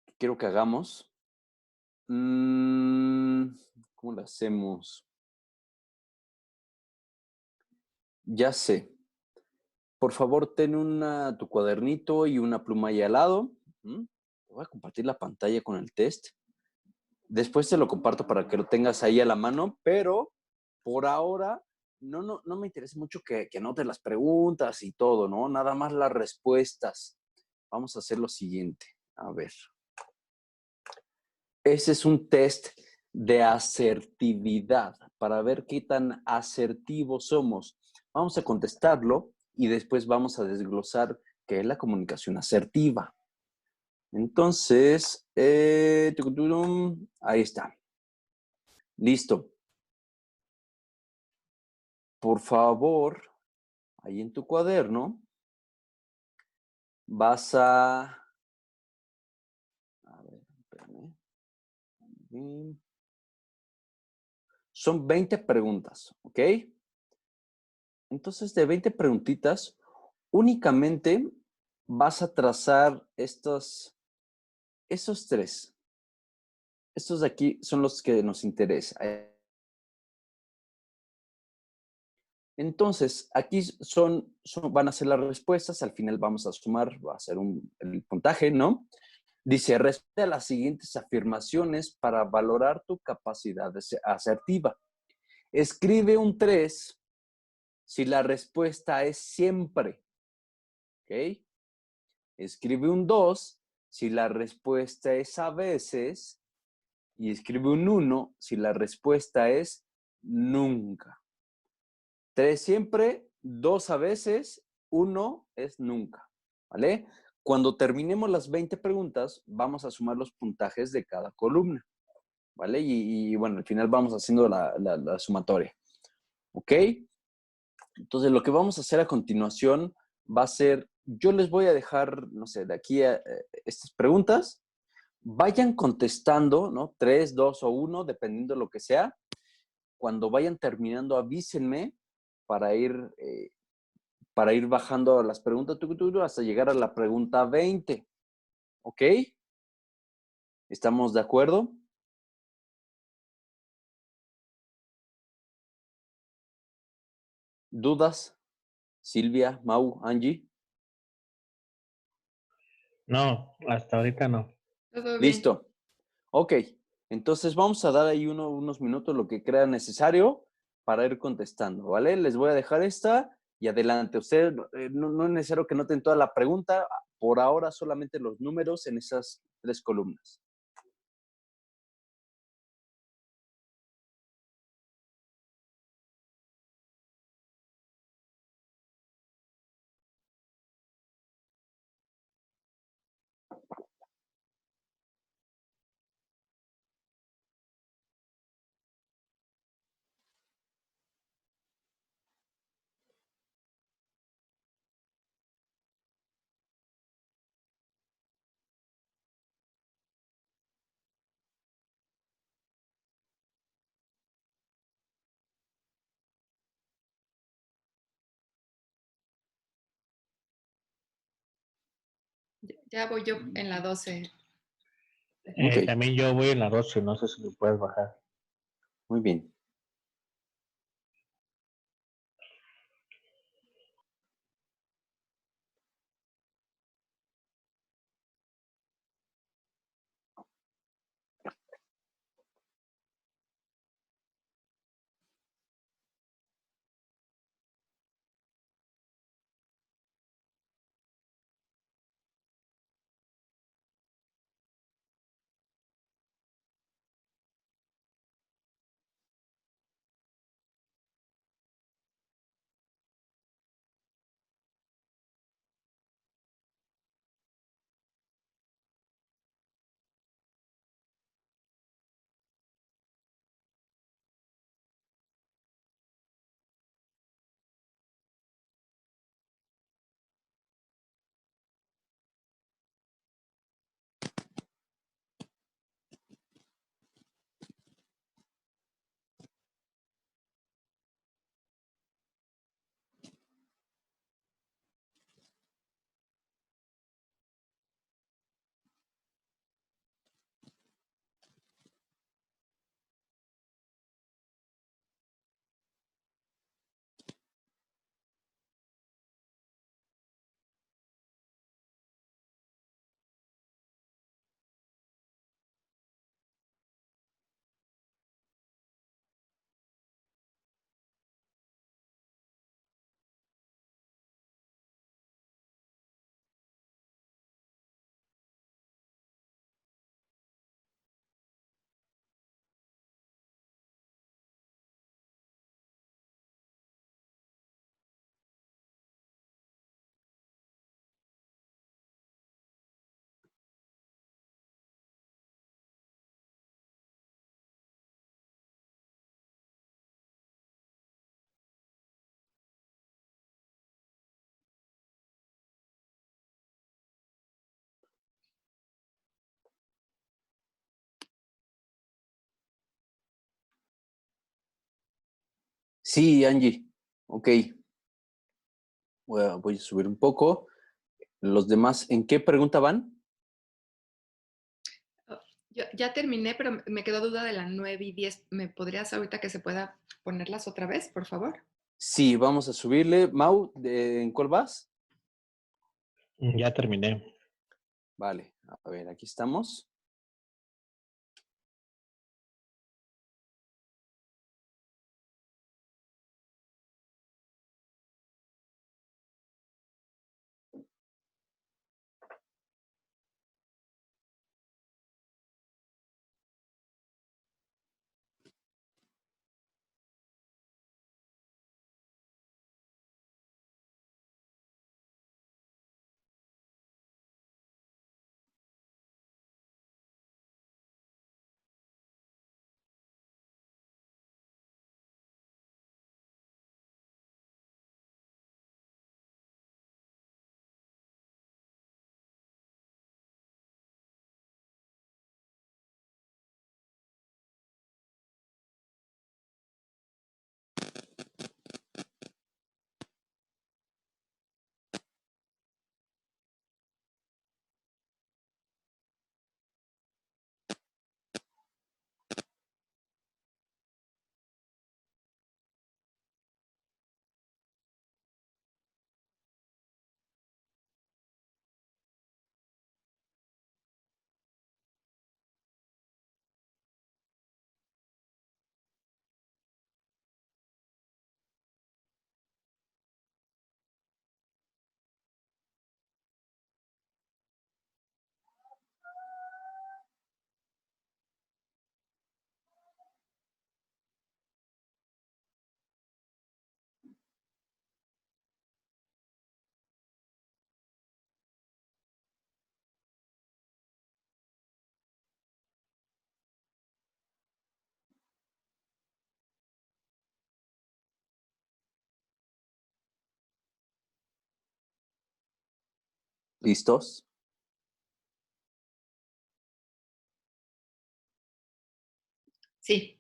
que quiero que hagamos. ¿Cómo lo hacemos? Ya sé. Por favor, ten tu cuadernito y una pluma ahí al lado. Voy a compartir la pantalla con el test. Después te lo comparto para que lo tengas ahí a la mano, pero por ahora no me interesa mucho que anotes las preguntas y todo, ¿no? Nada más las respuestas. Vamos a hacer lo siguiente. A ver. Ese es un test de asertividad para ver qué tan asertivos somos. Vamos a contestarlo y después vamos a desglosar qué es la comunicación asertiva. Entonces, ahí está. Listo. Por favor, ahí en tu cuaderno, vas a ver, espérame. Son 20 preguntas, ¿ok? Entonces, de 20 preguntitas, únicamente vas a trazar esos tres. Estos de aquí son los que nos interesan. Entonces, aquí van a ser las respuestas. Al final vamos a sumar, va a ser el puntaje, ¿no? Dice, responde a las siguientes afirmaciones para valorar tu capacidad asertiva. Escribe un 3 si la respuesta es siempre. ¿Ok? Escribe un 2 si la respuesta es a veces. Y escribe un 1 si la respuesta es nunca. 3 siempre, 2 a veces, 1 es nunca. ¿Vale? Cuando terminemos las 20 preguntas, vamos a sumar los puntajes de cada columna. ¿Vale? Y bueno, al final vamos haciendo la sumatoria. ¿Ok? Entonces, lo que vamos a hacer a continuación va a ser, yo les voy a dejar, no sé, de aquí a estas preguntas. Vayan contestando, ¿no? 3, 2 o 1, dependiendo de lo que sea. Cuando vayan terminando, avísenme para ir, bajando las preguntas hasta llegar a la pregunta 20. ¿Ok? ¿Estamos de acuerdo? ¿Dudas? Silvia, Mau, Angie. No, hasta ahorita no. Todo bien. Listo. Ok. Entonces vamos a dar ahí unos minutos lo que crea necesario para ir contestando, ¿vale? Les voy a dejar esta y adelante. Ustedes no es necesario que noten toda la pregunta. Por ahora solamente los números en esas 3 columnas. Ya voy yo en la 12. Ok. También yo voy en la 12, no sé si lo puedes bajar. Muy bien. Sí, Angie. Ok. Voy a subir un poco. Los demás, ¿en qué pregunta van? Yo ya terminé, pero me quedó duda de la 9 y 10. ¿Me podrías ahorita que se pueda ponerlas otra vez, por favor? Sí, vamos a subirle. Mau, ¿en cuál vas? Ya terminé. Vale, a ver, aquí estamos. ¿Listos? Sí.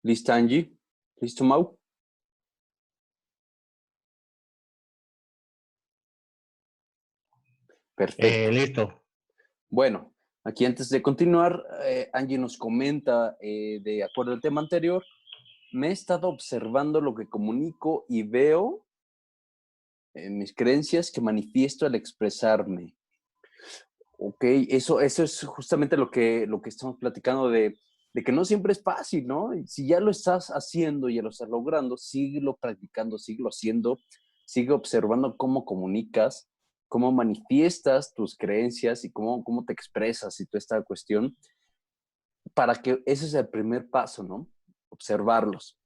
¿Lista, Angie? ¿Listo, Mau? Perfecto. Listo. Bueno, aquí antes de continuar, Angie nos comenta, de acuerdo al tema anterior, me he estado observando lo que comunico y veo en mis creencias que manifiesto al expresarme. Ok, eso es justamente lo que estamos platicando de que no siempre es fácil, ¿no? Y si ya lo estás haciendo, ya lo estás logrando, síguelo practicando, síguelo haciendo, sigue observando cómo comunicas, cómo manifiestas tus creencias y cómo te expresas y toda esta cuestión, para que ese es el primer paso, ¿no? Observarlos.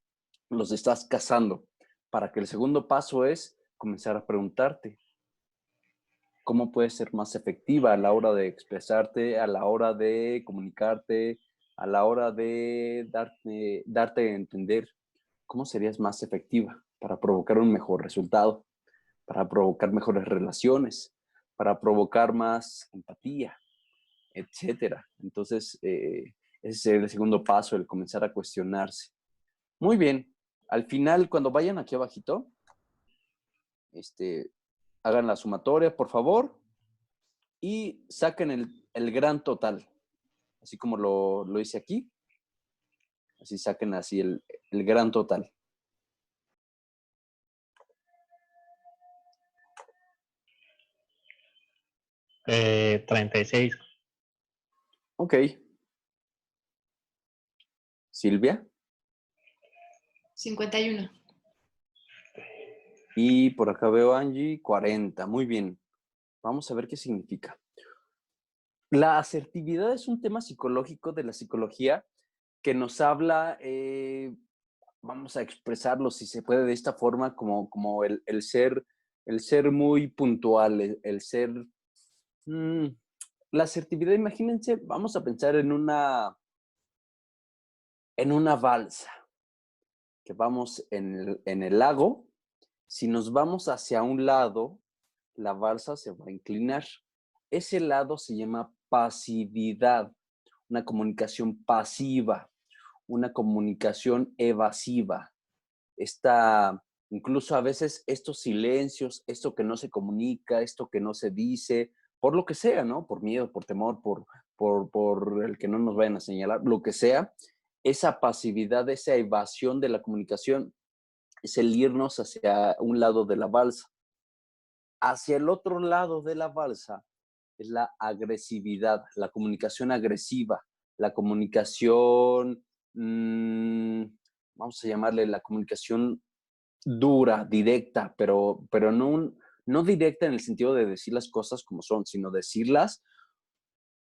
Los estás cazando. Para que el segundo paso es comenzar a preguntarte, cómo puedes ser más efectiva a la hora de expresarte, a la hora de comunicarte, a la hora de darte a entender, cómo serías más efectiva para provocar un mejor resultado, para provocar mejores relaciones, para provocar más empatía, etcétera. Entonces, ese es el segundo paso, el comenzar a cuestionarse. Muy bien. Al final, cuando vayan aquí abajito, hagan la sumatoria, por favor, y saquen el gran total, así como lo hice aquí, así saquen así el gran total. Eh, 36. Ok. Silvia, 51. y por acá veo a Angie, 40. Muy bien. Vamos a ver qué significa. La asertividad es un tema psicológico de la psicología que nos habla, vamos a expresarlo si se puede de esta forma, como el ser muy puntual, el ser... mm, la asertividad, imagínense, vamos a pensar en una balsa, que vamos en el lago. Si nos vamos hacia un lado, la balsa se va a inclinar. Ese lado se llama pasividad, una comunicación pasiva, una comunicación evasiva. Incluso a veces estos silencios, esto que no se comunica, esto que no se dice, por lo que sea, ¿no? Por miedo, por temor, por el que no nos vayan a señalar, lo que sea, esa pasividad, esa evasión de la comunicación es el irnos hacia un lado de la balsa. Hacia el otro lado de la balsa es la agresividad, la comunicación agresiva, la comunicación, vamos a llamarle la comunicación dura, directa, pero no directa en el sentido de decir las cosas como son, sino decirlas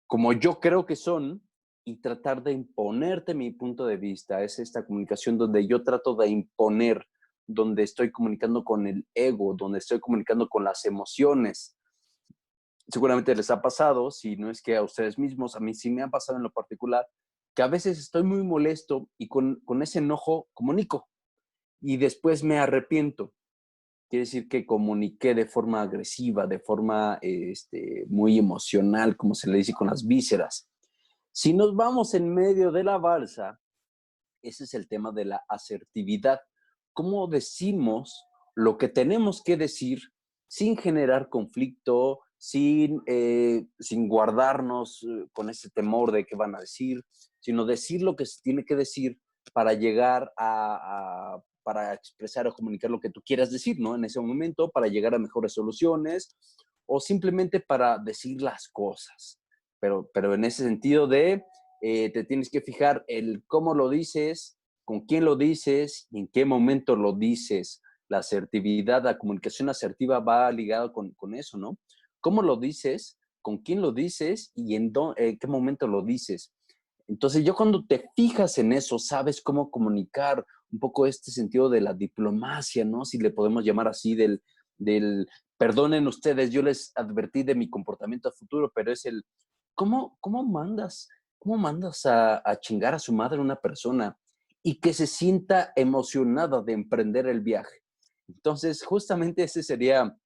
como yo creo que son y tratar de imponerte mi punto de vista. Es esta comunicación donde yo trato de imponer, donde estoy comunicando con el ego, donde estoy comunicando con las emociones. Seguramente les ha pasado, si no es que a ustedes mismos, a mí sí me ha pasado en lo particular, que a veces estoy muy molesto y con ese enojo comunico y después me arrepiento. Quiere decir que comuniqué de forma agresiva, de forma muy emocional, como se le dice, con las vísceras. Si nos vamos en medio de la balsa, ese es el tema de la asertividad. ¿Cómo decimos lo que tenemos que decir sin generar conflicto, sin guardarnos con ese temor de qué van a decir, sino decir lo que se tiene que decir para llegar para expresar o comunicar lo que tú quieras decir, ¿no? En ese momento, para llegar a mejores soluciones o simplemente para decir las cosas. Pero en ese sentido te tienes que fijar el cómo lo dices, con quién lo dices y en qué momento lo dices. La asertividad, la comunicación asertiva va ligada con eso, ¿no? ¿Cómo lo dices? ¿Con quién lo dices? Y en qué momento lo dices. Entonces, yo cuando te fijas en eso, sabes cómo comunicar un poco este sentido de la diplomacia, ¿no? Si le podemos llamar así, perdonen ustedes, yo les advertí de mi comportamiento a futuro, pero es ¿cómo mandas a chingar a su madre una persona y que se sienta emocionada de emprender el viaje? Entonces, justamente ese sería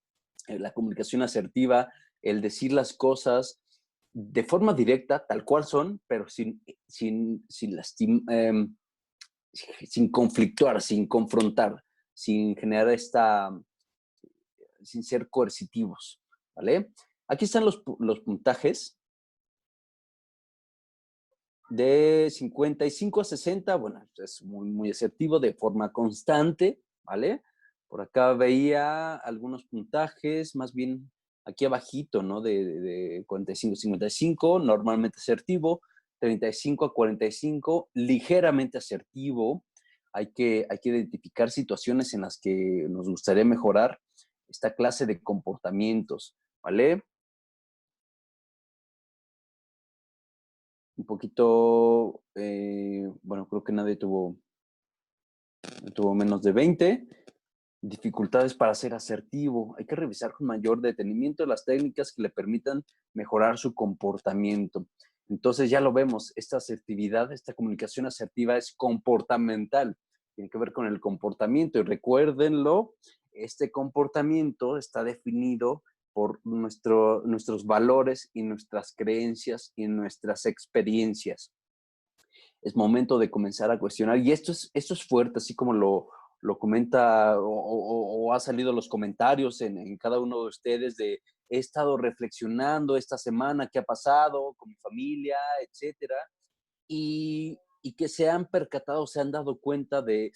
la comunicación asertiva, el decir las cosas de forma directa, tal cual son, pero sin conflictuar, sin confrontar, sin generar sin ser coercitivos, ¿vale? Aquí están los puntajes. De 55 a 60, bueno, es muy, muy asertivo de forma constante, ¿vale? Por acá veía algunos puntajes, más bien aquí abajito, ¿no? De 45 a 55, normalmente asertivo, 35 a 45, ligeramente asertivo. Hay que identificar situaciones en las que nos gustaría mejorar esta clase de comportamientos, ¿vale? Un poquito, bueno, creo que nadie tuvo menos de 20. Dificultades para ser asertivo. Hay que revisar con mayor detenimiento las técnicas que le permitan mejorar su comportamiento. Entonces ya lo vemos, esta asertividad, esta comunicación asertiva es comportamental. Tiene que ver con el comportamiento y recuérdenlo, este comportamiento está definido por nuestros valores y nuestras creencias y nuestras experiencias. Es momento de comenzar a cuestionar. Y esto es fuerte, así como lo comenta o ha salido los comentarios en cada uno de ustedes de he estado reflexionando esta semana qué ha pasado con mi familia, etcétera, y que se han percatado, se han dado cuenta de,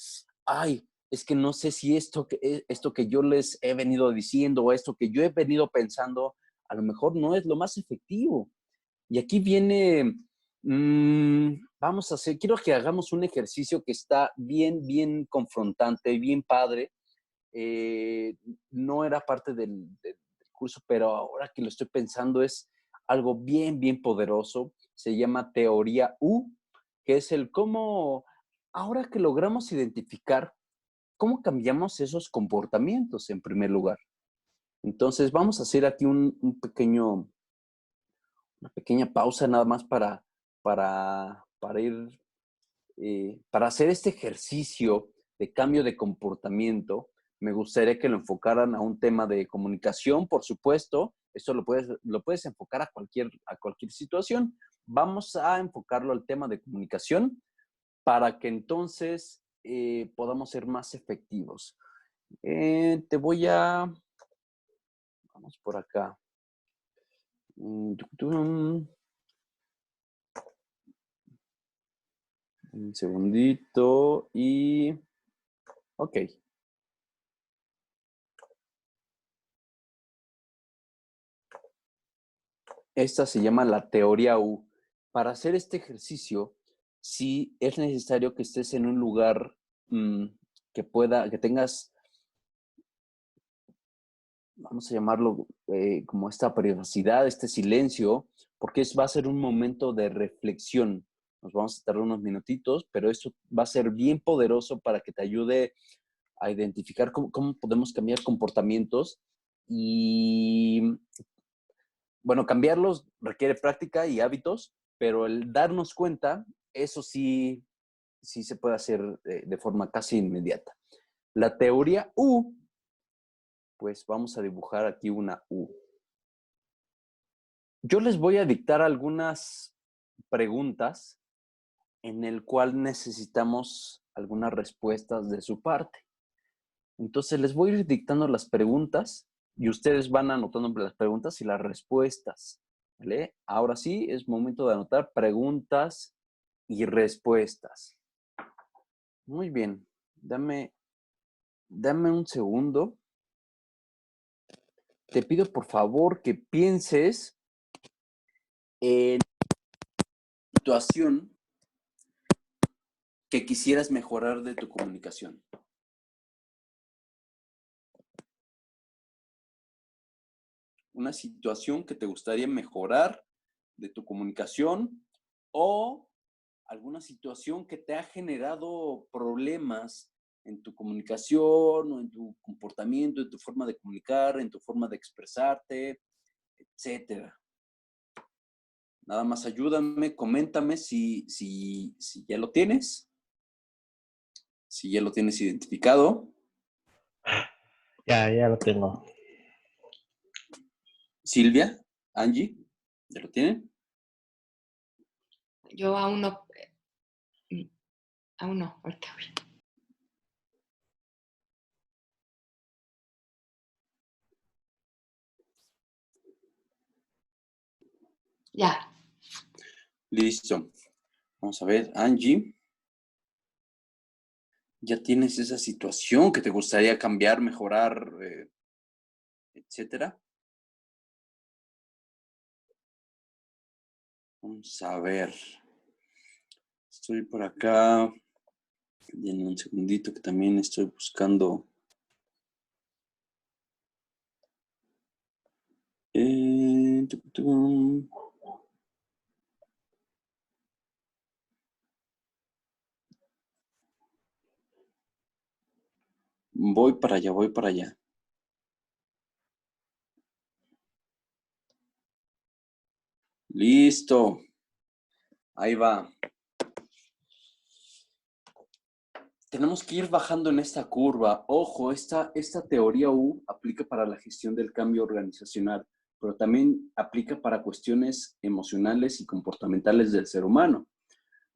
ay, es que no sé si esto que yo les he venido diciendo o esto que yo he venido pensando, a lo mejor no es lo más efectivo. Y aquí viene, vamos a hacer, quiero que hagamos un ejercicio que está bien, bien confrontante, bien padre. No era parte del curso, pero ahora que lo estoy pensando es algo bien, bien poderoso. Se llama teoría U, que es el cómo, ahora que logramos identificar, cómo cambiamos esos comportamientos en primer lugar. Entonces, vamos a hacer aquí una pequeña pausa nada más para ir, para hacer este ejercicio de cambio de comportamiento. Me gustaría que lo enfocaran a un tema de comunicación, por supuesto. Esto lo puedes enfocar a cualquier situación. Vamos a enfocarlo al tema de comunicación para que entonces podamos ser más efectivos. Vamos por acá. Un segundito y... Ok. Esta se llama la teoría U. Para hacer este ejercicio, sí es necesario que estés en un lugar que tengas, vamos a llamarlo como esta privacidad, este silencio, porque va a ser un momento de reflexión. Nos vamos a tardar unos minutitos, pero esto va a ser bien poderoso para que te ayude a identificar cómo podemos cambiar comportamientos y, bueno, cambiarlos requiere práctica y hábitos, pero el darnos cuenta, eso sí, sí se puede hacer de forma casi inmediata. La teoría U, pues vamos a dibujar aquí una U. Yo les voy a dictar algunas preguntas en el cual necesitamos algunas respuestas de su parte. Entonces les voy a ir dictando las preguntas y ustedes van anotando las preguntas y las respuestas, ¿vale? Ahora sí, es momento de anotar preguntas y respuestas. Muy bien, dame un segundo. Te pido por favor que pienses en la situación que quisieras mejorar de tu comunicación. Una situación que te gustaría mejorar de tu comunicación o alguna situación que te ha generado problemas en tu comunicación o en tu comportamiento, en tu forma de comunicar, en tu forma de expresarte, etcétera. Nada más ayúdame, coméntame si ya lo tienes, si ya lo tienes identificado. Ya lo tengo. Silvia, Angie, ¿ya lo tienen? Yo aún no, ahorita voy. Ya. Listo. Vamos a ver, Angie. ¿Ya tienes esa situación que te gustaría cambiar, mejorar, etcétera? Vamos a ver. Estoy por acá. Denme un segundito que también estoy buscando. Tucutún. Voy para allá, voy para allá. Listo. Ahí va. Tenemos que ir bajando en esta curva. Ojo, esta teoría U aplica para la gestión del cambio organizacional, pero también aplica para cuestiones emocionales y comportamentales del ser humano.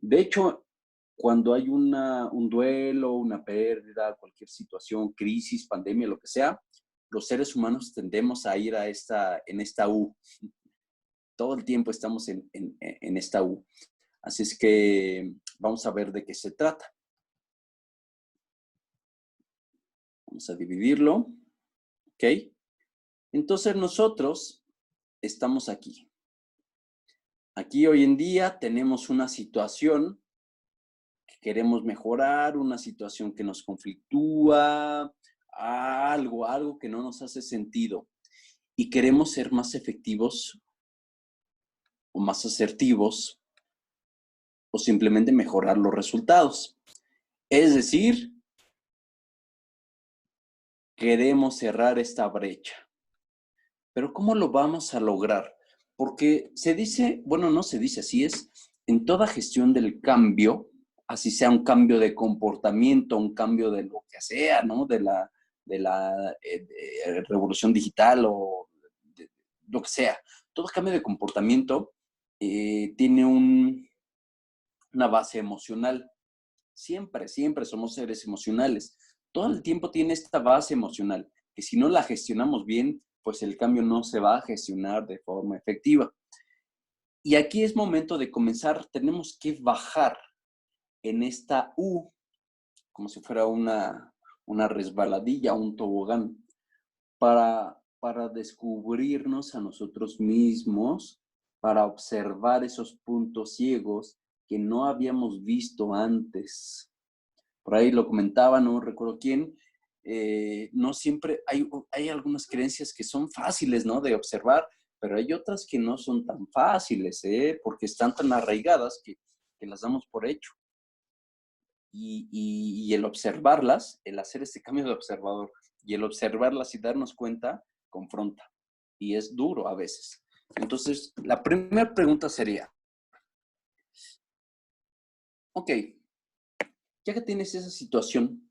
De hecho, cuando hay un duelo, una pérdida, cualquier situación, crisis, pandemia, lo que sea, los seres humanos tendemos a ir en esta U. Todo el tiempo estamos en esta U. Así es que vamos a ver de qué se trata. Vamos a dividirlo. ¿Ok? Entonces nosotros estamos aquí. Aquí hoy en día tenemos una situación que queremos mejorar, una situación que nos conflictúa, algo que no nos hace sentido. Y queremos ser más efectivos o más asertivos o simplemente mejorar los resultados. Es decir, queremos cerrar esta brecha. Pero ¿cómo lo vamos a lograr? Porque se dice, bueno, no se dice, así es, en toda gestión del cambio, así sea un cambio de comportamiento, un cambio de lo que sea, ¿no? De la revolución digital o lo que sea. Todo cambio de comportamiento tiene una base emocional. Siempre somos seres emocionales. Todo el tiempo tiene esta base emocional, que si no la gestionamos bien, pues el cambio no se va a gestionar de forma efectiva. Y aquí es momento de comenzar, tenemos que bajar en esta U, como si fuera una resbaladilla, un tobogán, para descubrirnos a nosotros mismos, para observar esos puntos ciegos que no habíamos visto antes. Por ahí lo comentaba, no recuerdo quién, no siempre hay algunas creencias que son fáciles, ¿no? De observar, pero hay otras que no son tan fáciles, porque están tan arraigadas que las damos por hecho. Y el observarlas, el hacer este cambio de observador y el observarlas y darnos cuenta, confronta. Y es duro a veces. Entonces, la primera pregunta sería, ok, ya que tienes esa situación,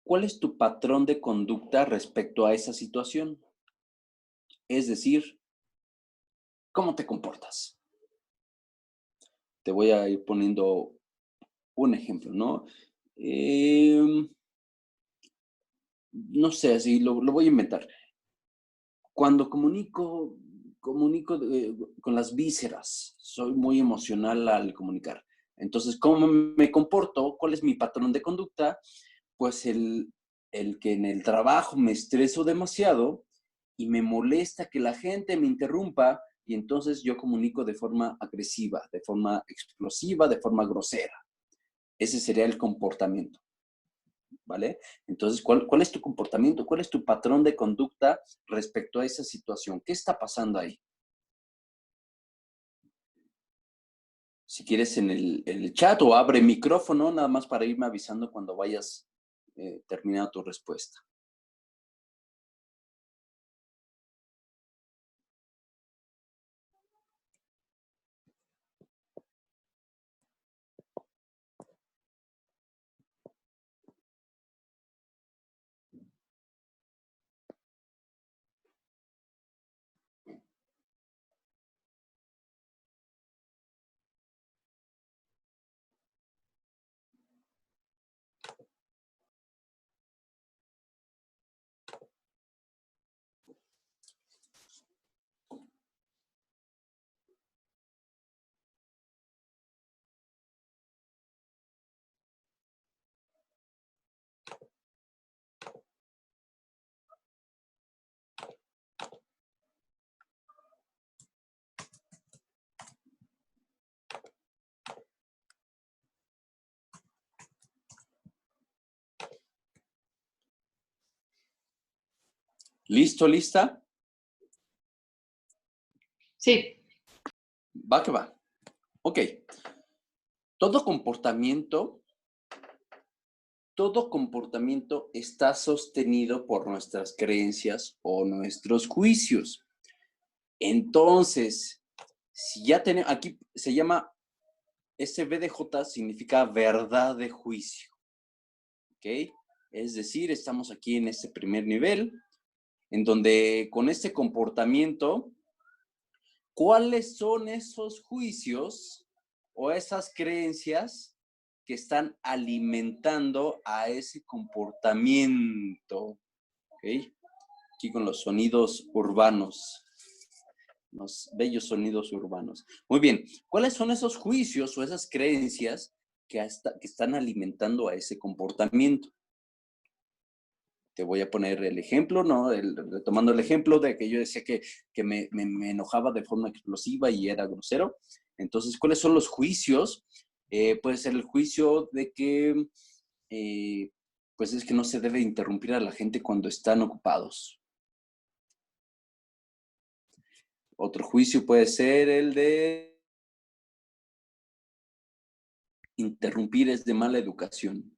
¿cuál es tu patrón de conducta respecto a esa situación? Es decir, ¿cómo te comportas? Te voy a ir poniendo un ejemplo, ¿no? No sé, así lo voy a inventar. Cuando comunico con las vísceras, soy muy emocional al comunicar. Entonces, ¿cómo me comporto? ¿Cuál es mi patrón de conducta? Pues el que en el trabajo me estreso demasiado y me molesta que la gente me interrumpa y entonces yo comunico de forma agresiva, de forma explosiva, de forma grosera. Ese sería el comportamiento, ¿vale? Entonces, ¿cuál es tu comportamiento? ¿Cuál es tu patrón de conducta respecto a esa situación? ¿Qué está pasando ahí? Si quieres en el chat o abre micrófono, nada más para irme avisando cuando vayas terminando tu respuesta. ¿Listo, lista? Sí. Va que va. Ok. Todo comportamiento está sostenido por nuestras creencias o nuestros juicios. Entonces, si ya tenemos, aquí se llama SVDJ, significa verdad de juicio. ¿Ok? Es decir, estamos aquí en este primer nivel, en donde con este comportamiento, ¿cuáles son esos juicios o esas creencias que están alimentando a ese comportamiento? ¿Ok? Aquí con los sonidos urbanos, los bellos sonidos urbanos. Muy bien, ¿cuáles son esos juicios o esas creencias que están alimentando a ese comportamiento? Te voy a poner el ejemplo, ¿no? Retomando el ejemplo de que yo decía que me enojaba de forma explosiva y era grosero. Entonces, ¿cuáles son los juicios? Puede ser el juicio de que, pues es que no se debe interrumpir a la gente cuando están ocupados. Otro juicio puede ser el de interrumpir es de mala educación.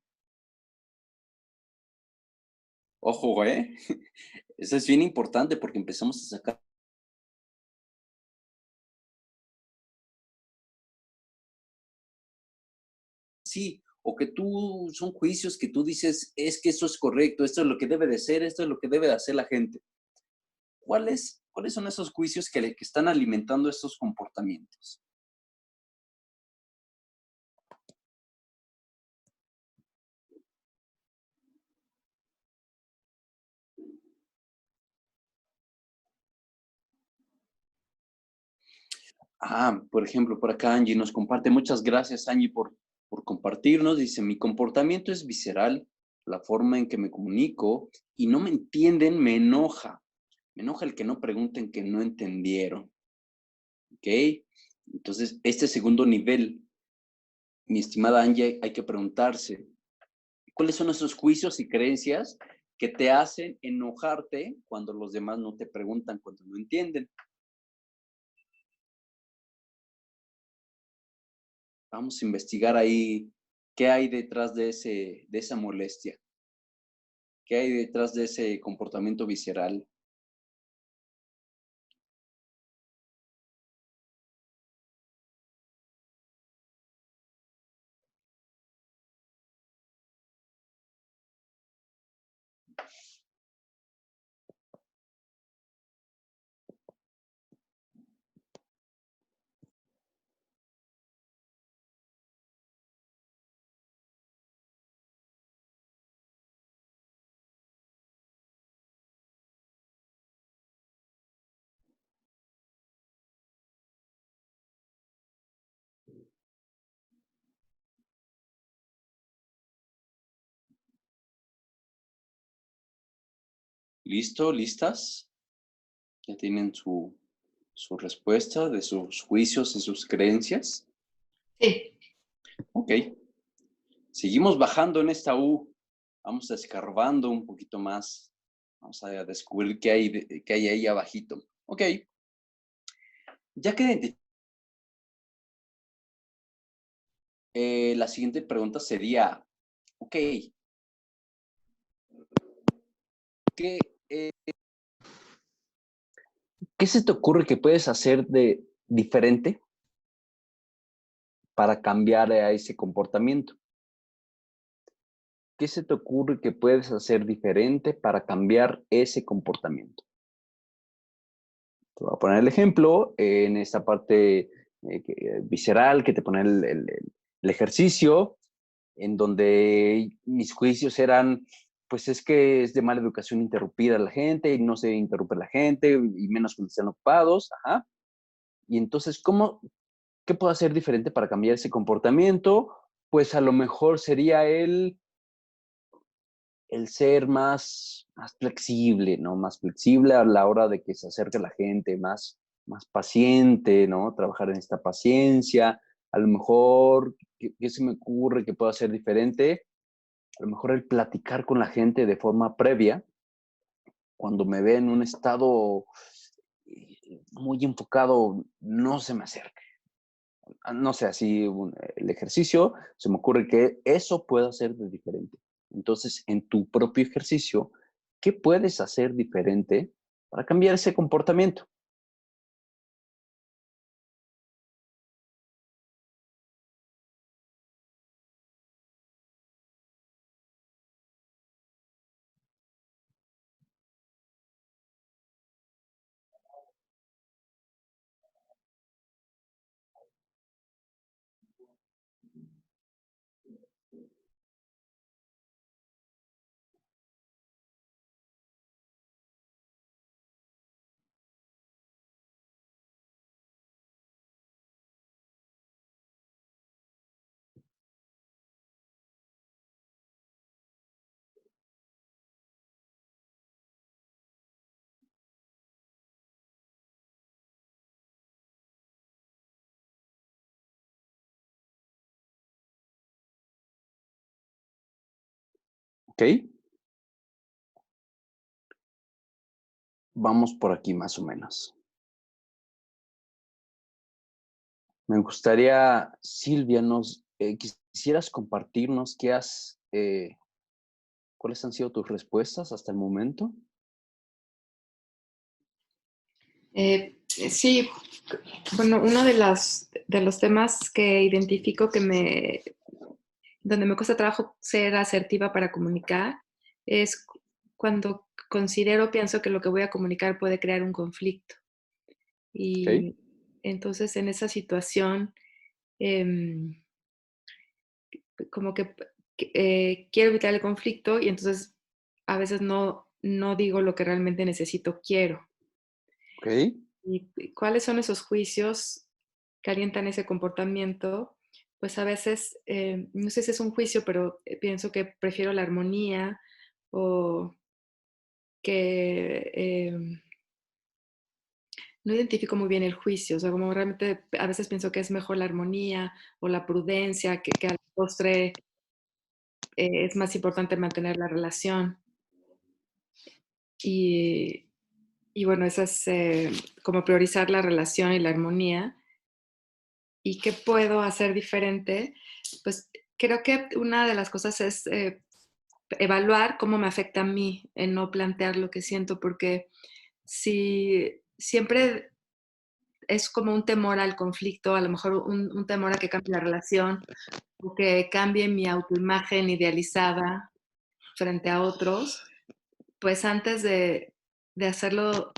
Ojo, ¿eh? Eso es bien importante porque empezamos a sacar. Sí, o que tú, son juicios que tú dices, es que eso es correcto, esto es lo que debe de ser, esto es lo que debe de hacer la gente. ¿Cuáles son esos juicios que están alimentando estos comportamientos? Por ejemplo, por acá Angie nos comparte. Muchas gracias, Angie, por compartirnos. Dice, mi comportamiento es visceral, la forma en que me comunico y no me entienden me enoja. Me enoja el que no pregunten que no entendieron. ¿Ok? Entonces, este segundo nivel, mi estimada Angie, hay que preguntarse, ¿cuáles son esos juicios y creencias que te hacen enojarte cuando los demás no te preguntan, cuando no entienden? Vamos a investigar ahí qué hay detrás de esa molestia, qué hay detrás de ese comportamiento visceral. ¿Listo? ¿Listas? ¿Ya tienen su respuesta de sus juicios y sus creencias? Sí. Ok. Seguimos bajando en esta U. Vamos escarbando un poquito más. Vamos a descubrir qué hay ahí abajito. Ok. Ya que la siguiente pregunta sería, ok, ¿qué, eh, ¿qué se te ocurre que puedes hacer de diferente para cambiar a ese comportamiento? ¿Qué se te ocurre que puedes hacer diferente para cambiar ese comportamiento? Te voy a poner el ejemplo en esta parte visceral que te pone el ejercicio, en donde mis juicios eran, pues es que es de mala educación interrumpir a la gente y no se interrumpe a la gente y menos cuando están ocupados. Ajá. Y entonces, ¿qué puedo hacer diferente para cambiar ese comportamiento? Pues a lo mejor sería el ser más flexible, ¿no? Más flexible a la hora de que se acerque la gente, más paciente, ¿no? Trabajar en esta paciencia. A lo mejor, ¿qué se me ocurre que pueda ser diferente? A lo mejor el platicar con la gente de forma previa cuando me ve en un estado muy enfocado, no se me acerque. No sé, así el ejercicio, se me ocurre que eso puedo hacer de diferente. Entonces, en tu propio ejercicio, ¿qué puedes hacer diferente para cambiar ese comportamiento? ¿Ok? Vamos por aquí más o menos. Me gustaría, Silvia, quisieras compartirnos cuáles han sido tus respuestas hasta el momento. Sí, bueno, uno de los temas que identifico donde me cuesta trabajo ser asertiva para comunicar es cuando pienso que lo que voy a comunicar puede crear un conflicto. ¿Ok? Y entonces en esa situación, em, como quiero evitar el conflicto y entonces a veces no digo lo que realmente necesito, quiero. ¿Ok? ¿Y cuáles son esos juicios que alientan ese comportamiento? Pues a veces, no sé si es un juicio, pero pienso que prefiero la armonía o que no identifico muy bien el juicio. O sea, como realmente a veces pienso que es mejor la armonía o la prudencia, que al postre es más importante mantener la relación. Y, y bueno, eso es como priorizar la relación y la armonía. ¿Y qué puedo hacer diferente? Pues creo que una de las cosas es evaluar cómo me afecta a mí en no plantear lo que siento, porque si siempre es como un temor al conflicto, a lo mejor un temor a que cambie la relación o que cambie mi autoimagen idealizada frente a otros, pues antes de hacerlo,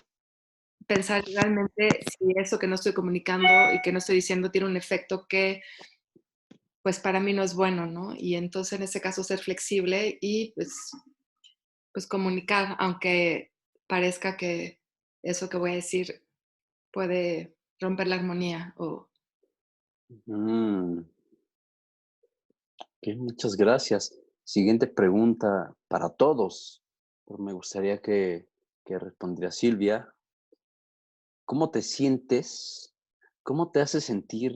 pensar realmente si eso que no estoy comunicando y que no estoy diciendo tiene un efecto que pues para mí no es bueno, ¿no? Y entonces en ese caso ser flexible y pues comunicar, aunque parezca que eso que voy a decir puede romper la armonía o Mm, ok, muchas gracias. Siguiente pregunta para todos. Pero me gustaría que respondiera Silvia. ¿Cómo te sientes? ¿Cómo te hace sentir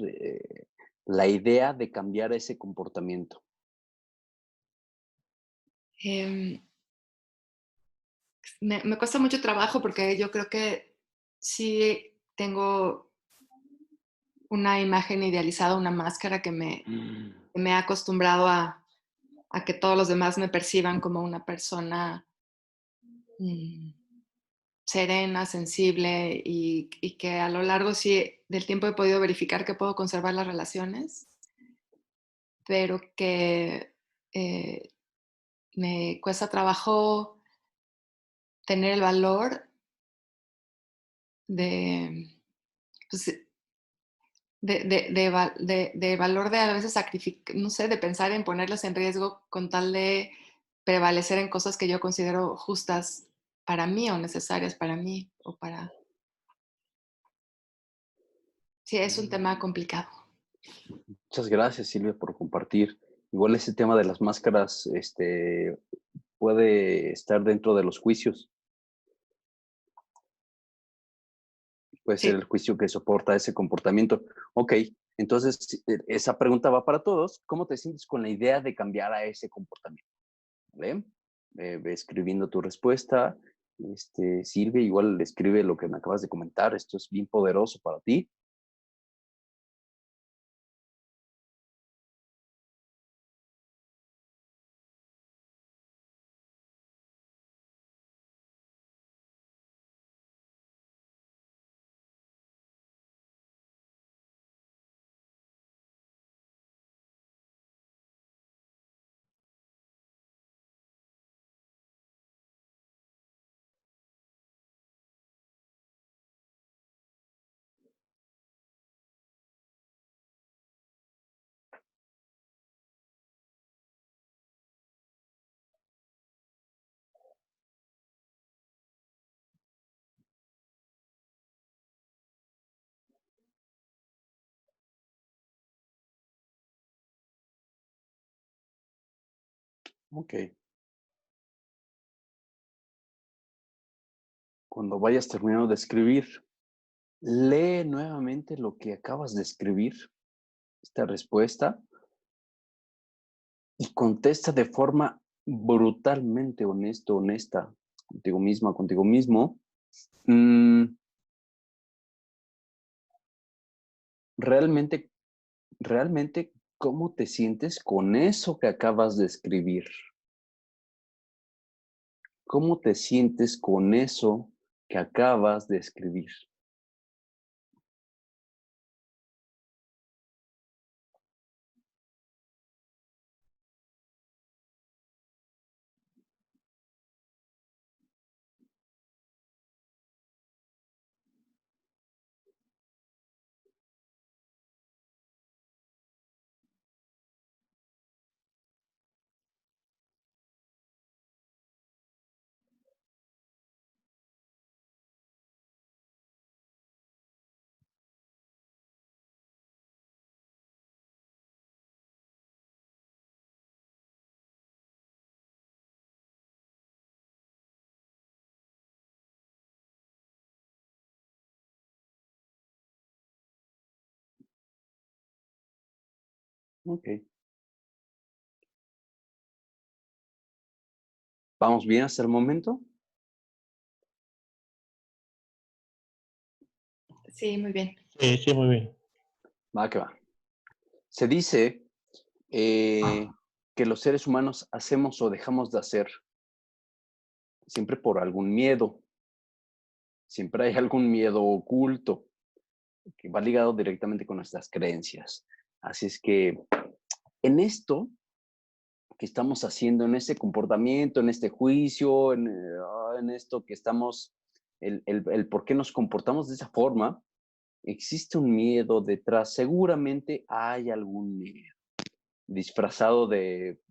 la idea de cambiar ese comportamiento? em, me cuesta mucho trabajo porque yo creo que sí tengo una imagen idealizada, una máscara Mm, que me ha acostumbrado a que todos los demás me perciban como una persona mm, serena, sensible y que a lo largo sí del tiempo he podido verificar que puedo conservar las relaciones, pero que eh, me cuesta trabajo tener el valor de, pues, de valor de a veces sacrificar, no sé, de pensar en ponerlas en riesgo con tal de prevalecer en cosas que yo considero justas para mí o necesarias para mí o para... Sí, es un tema complicado. muchas gracias, Silvia, por compartir. Igual ese tema de las máscaras, puede estar dentro de los juicios. Puede Sí. ser el juicio que soporta ese comportamiento. Ok, entonces esa pregunta va para todos. ¿Cómo te sientes con la idea de cambiar a ese comportamiento? ¿Vale? Ve escribiendo tu respuesta Sirve, igual escribe lo que me acabas de comentar. Esto es bien poderoso para ti. Ok. Cuando vayas terminando de escribir, lee nuevamente lo que acabas de escribir, esta respuesta, y contesta de forma brutalmente honesta, contigo misma, contigo mismo. Realmente, realmente, ¿cómo te sientes con eso que acabas de escribir? ¿Cómo te sientes con eso que acabas de escribir? Ok. ¿Vamos bien hasta el momento? Sí, muy bien. Sí, sí, muy bien. Va que va. Se dice que los seres humanos hacemos o dejamos de hacer siempre por algún miedo. Siempre hay algún miedo oculto que va ligado directamente con nuestras creencias. Así es que en esto que estamos haciendo, en este comportamiento, en este juicio, en esto que estamos, el por qué nos comportamos de esa forma, existe un miedo detrás. Seguramente hay algún miedo disfrazado de,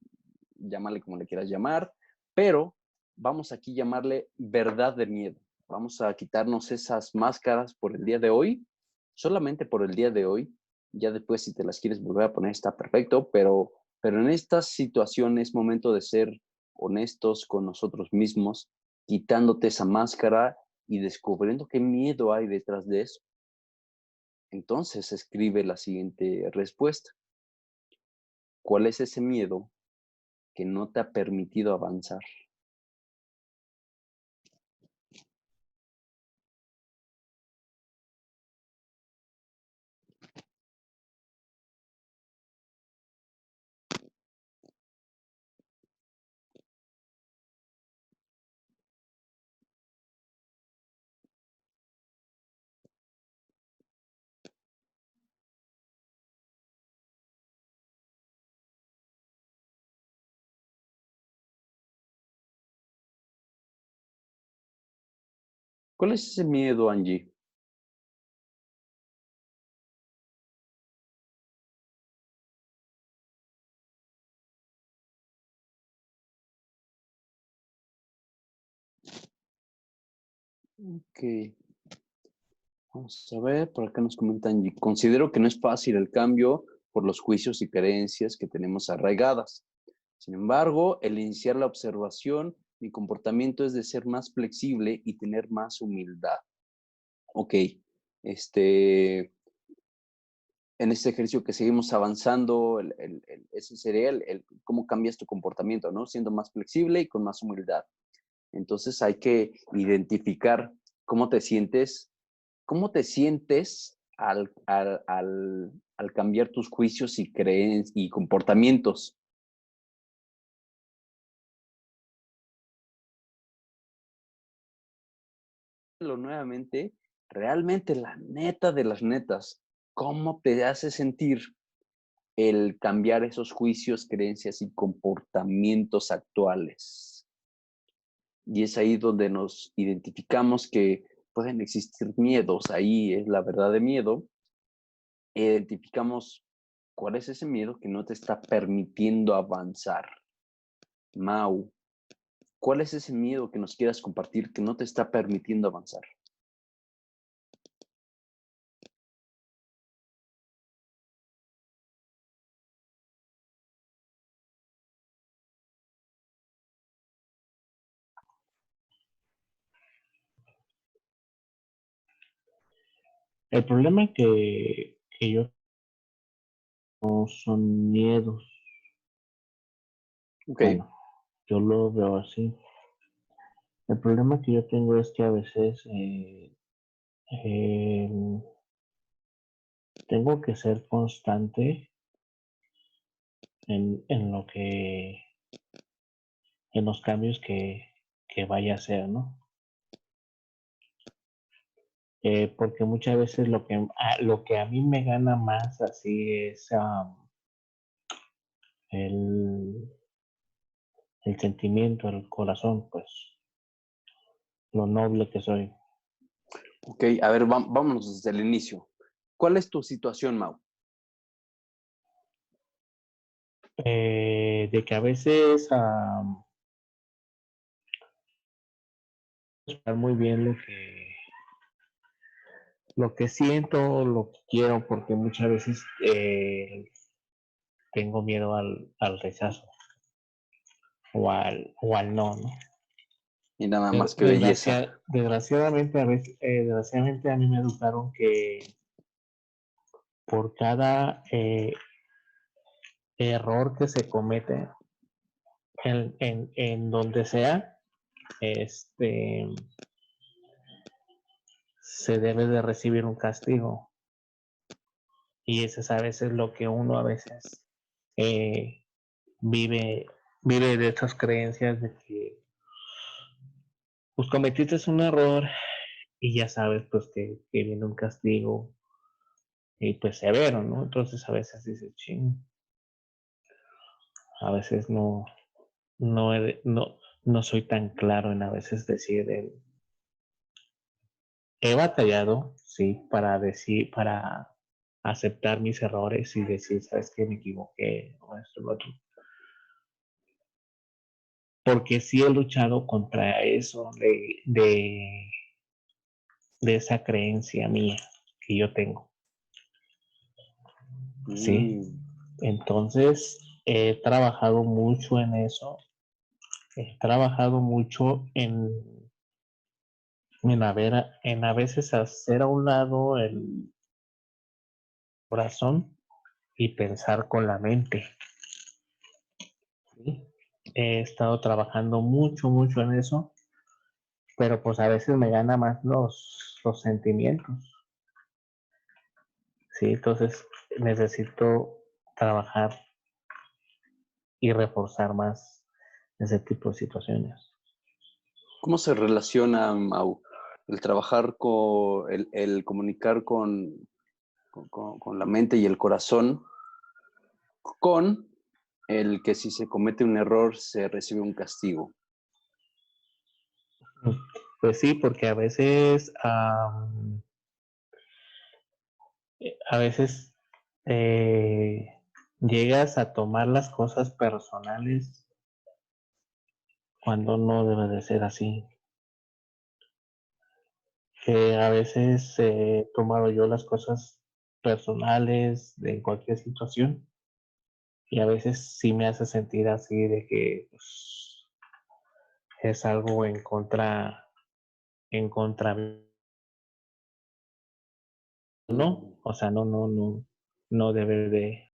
llámale como le quieras llamar, pero vamos aquí a llamarle verdad de miedo. Vamos a quitarnos esas máscaras por el día de hoy, solamente por el día de hoy. Ya después, si te las quieres volver a poner, está perfecto, pero en estas situaciones es momento de ser honestos con nosotros mismos, quitándote esa máscara y descubriendo qué miedo hay detrás de eso. Entonces escribe la siguiente respuesta. ¿Cuál es ese miedo que no te ha permitido avanzar? ¿Cuál es ese miedo, Angie? Ok. Vamos a ver, por acá nos comenta Angie. Considero que no es fácil el cambio por los juicios y creencias que tenemos arraigadas. Sin embargo, el iniciar la observación, mi comportamiento es de ser más flexible y tener más humildad. Ok, este, en este ejercicio que seguimos avanzando, ese sería el cómo cambias tu comportamiento, ¿no? Siendo más flexible y con más humildad. Entonces hay que identificar cómo te sientes al cambiar tus juicios y creencias y comportamientos. Nuevamente, realmente la neta de las netas, ¿cómo te hace sentir el cambiar esos juicios, creencias y comportamientos actuales? Y es ahí donde nos identificamos que pueden existir miedos, ahí es la verdad de miedo. Identificamos cuál es ese miedo que no te está permitiendo avanzar. Mau, ¿cuál es ese miedo que nos quieras compartir que no te está permitiendo avanzar? El problema que yo no son miedos. Ok. Bueno, yo lo veo así. El problema que yo tengo es que a veces eh, tengo que ser constante en lo en los cambios que vaya a hacer, ¿no? Porque muchas veces lo que a mí me gana más así es el, el sentimiento, el corazón, pues, lo noble que soy. Ok, a ver, vámonos desde el inicio. ¿Cuál es tu situación, Mau? De que a veces estar muy bien lo que siento, lo que quiero, porque muchas veces tengo miedo al rechazo o al no, ¿no? Y nada más que belleza. Desgraciadamente a mí me educaron que por cada error que se comete en donde sea, este, se debe de recibir un castigo. Y eso es a veces lo que uno a veces eh, vive, vive de estas creencias de que pues cometiste un error y ya sabes pues que viene un castigo y pues severo, ¿no? Entonces a veces dices, ching, a veces no soy tan claro en a veces decir, he batallado, sí, para aceptar mis errores y decir, sabes que me equivoqué, o esto, lo otro. Porque sí he luchado contra eso de esa creencia mía que yo tengo, ¿sí? Entonces, he trabajado mucho en eso, he trabajado mucho en a veces hacer a un lado el corazón y pensar con la mente, ¿sí? He estado trabajando mucho en eso, pero pues a veces me gana más los sentimientos, ¿sí? Entonces necesito trabajar y reforzar más ese tipo de situaciones. ¿Cómo se relaciona, Mau, el trabajar el comunicar con la mente y el corazón con el que si se comete un error se recibe un castigo? Pues sí, porque a veces llegas a tomar las cosas personales cuando no debe de ser así. Que a veces he tomado yo las cosas personales en cualquier situación y a veces sí me hace sentir así de que pues, es algo en contra, ¿no? O sea, no debe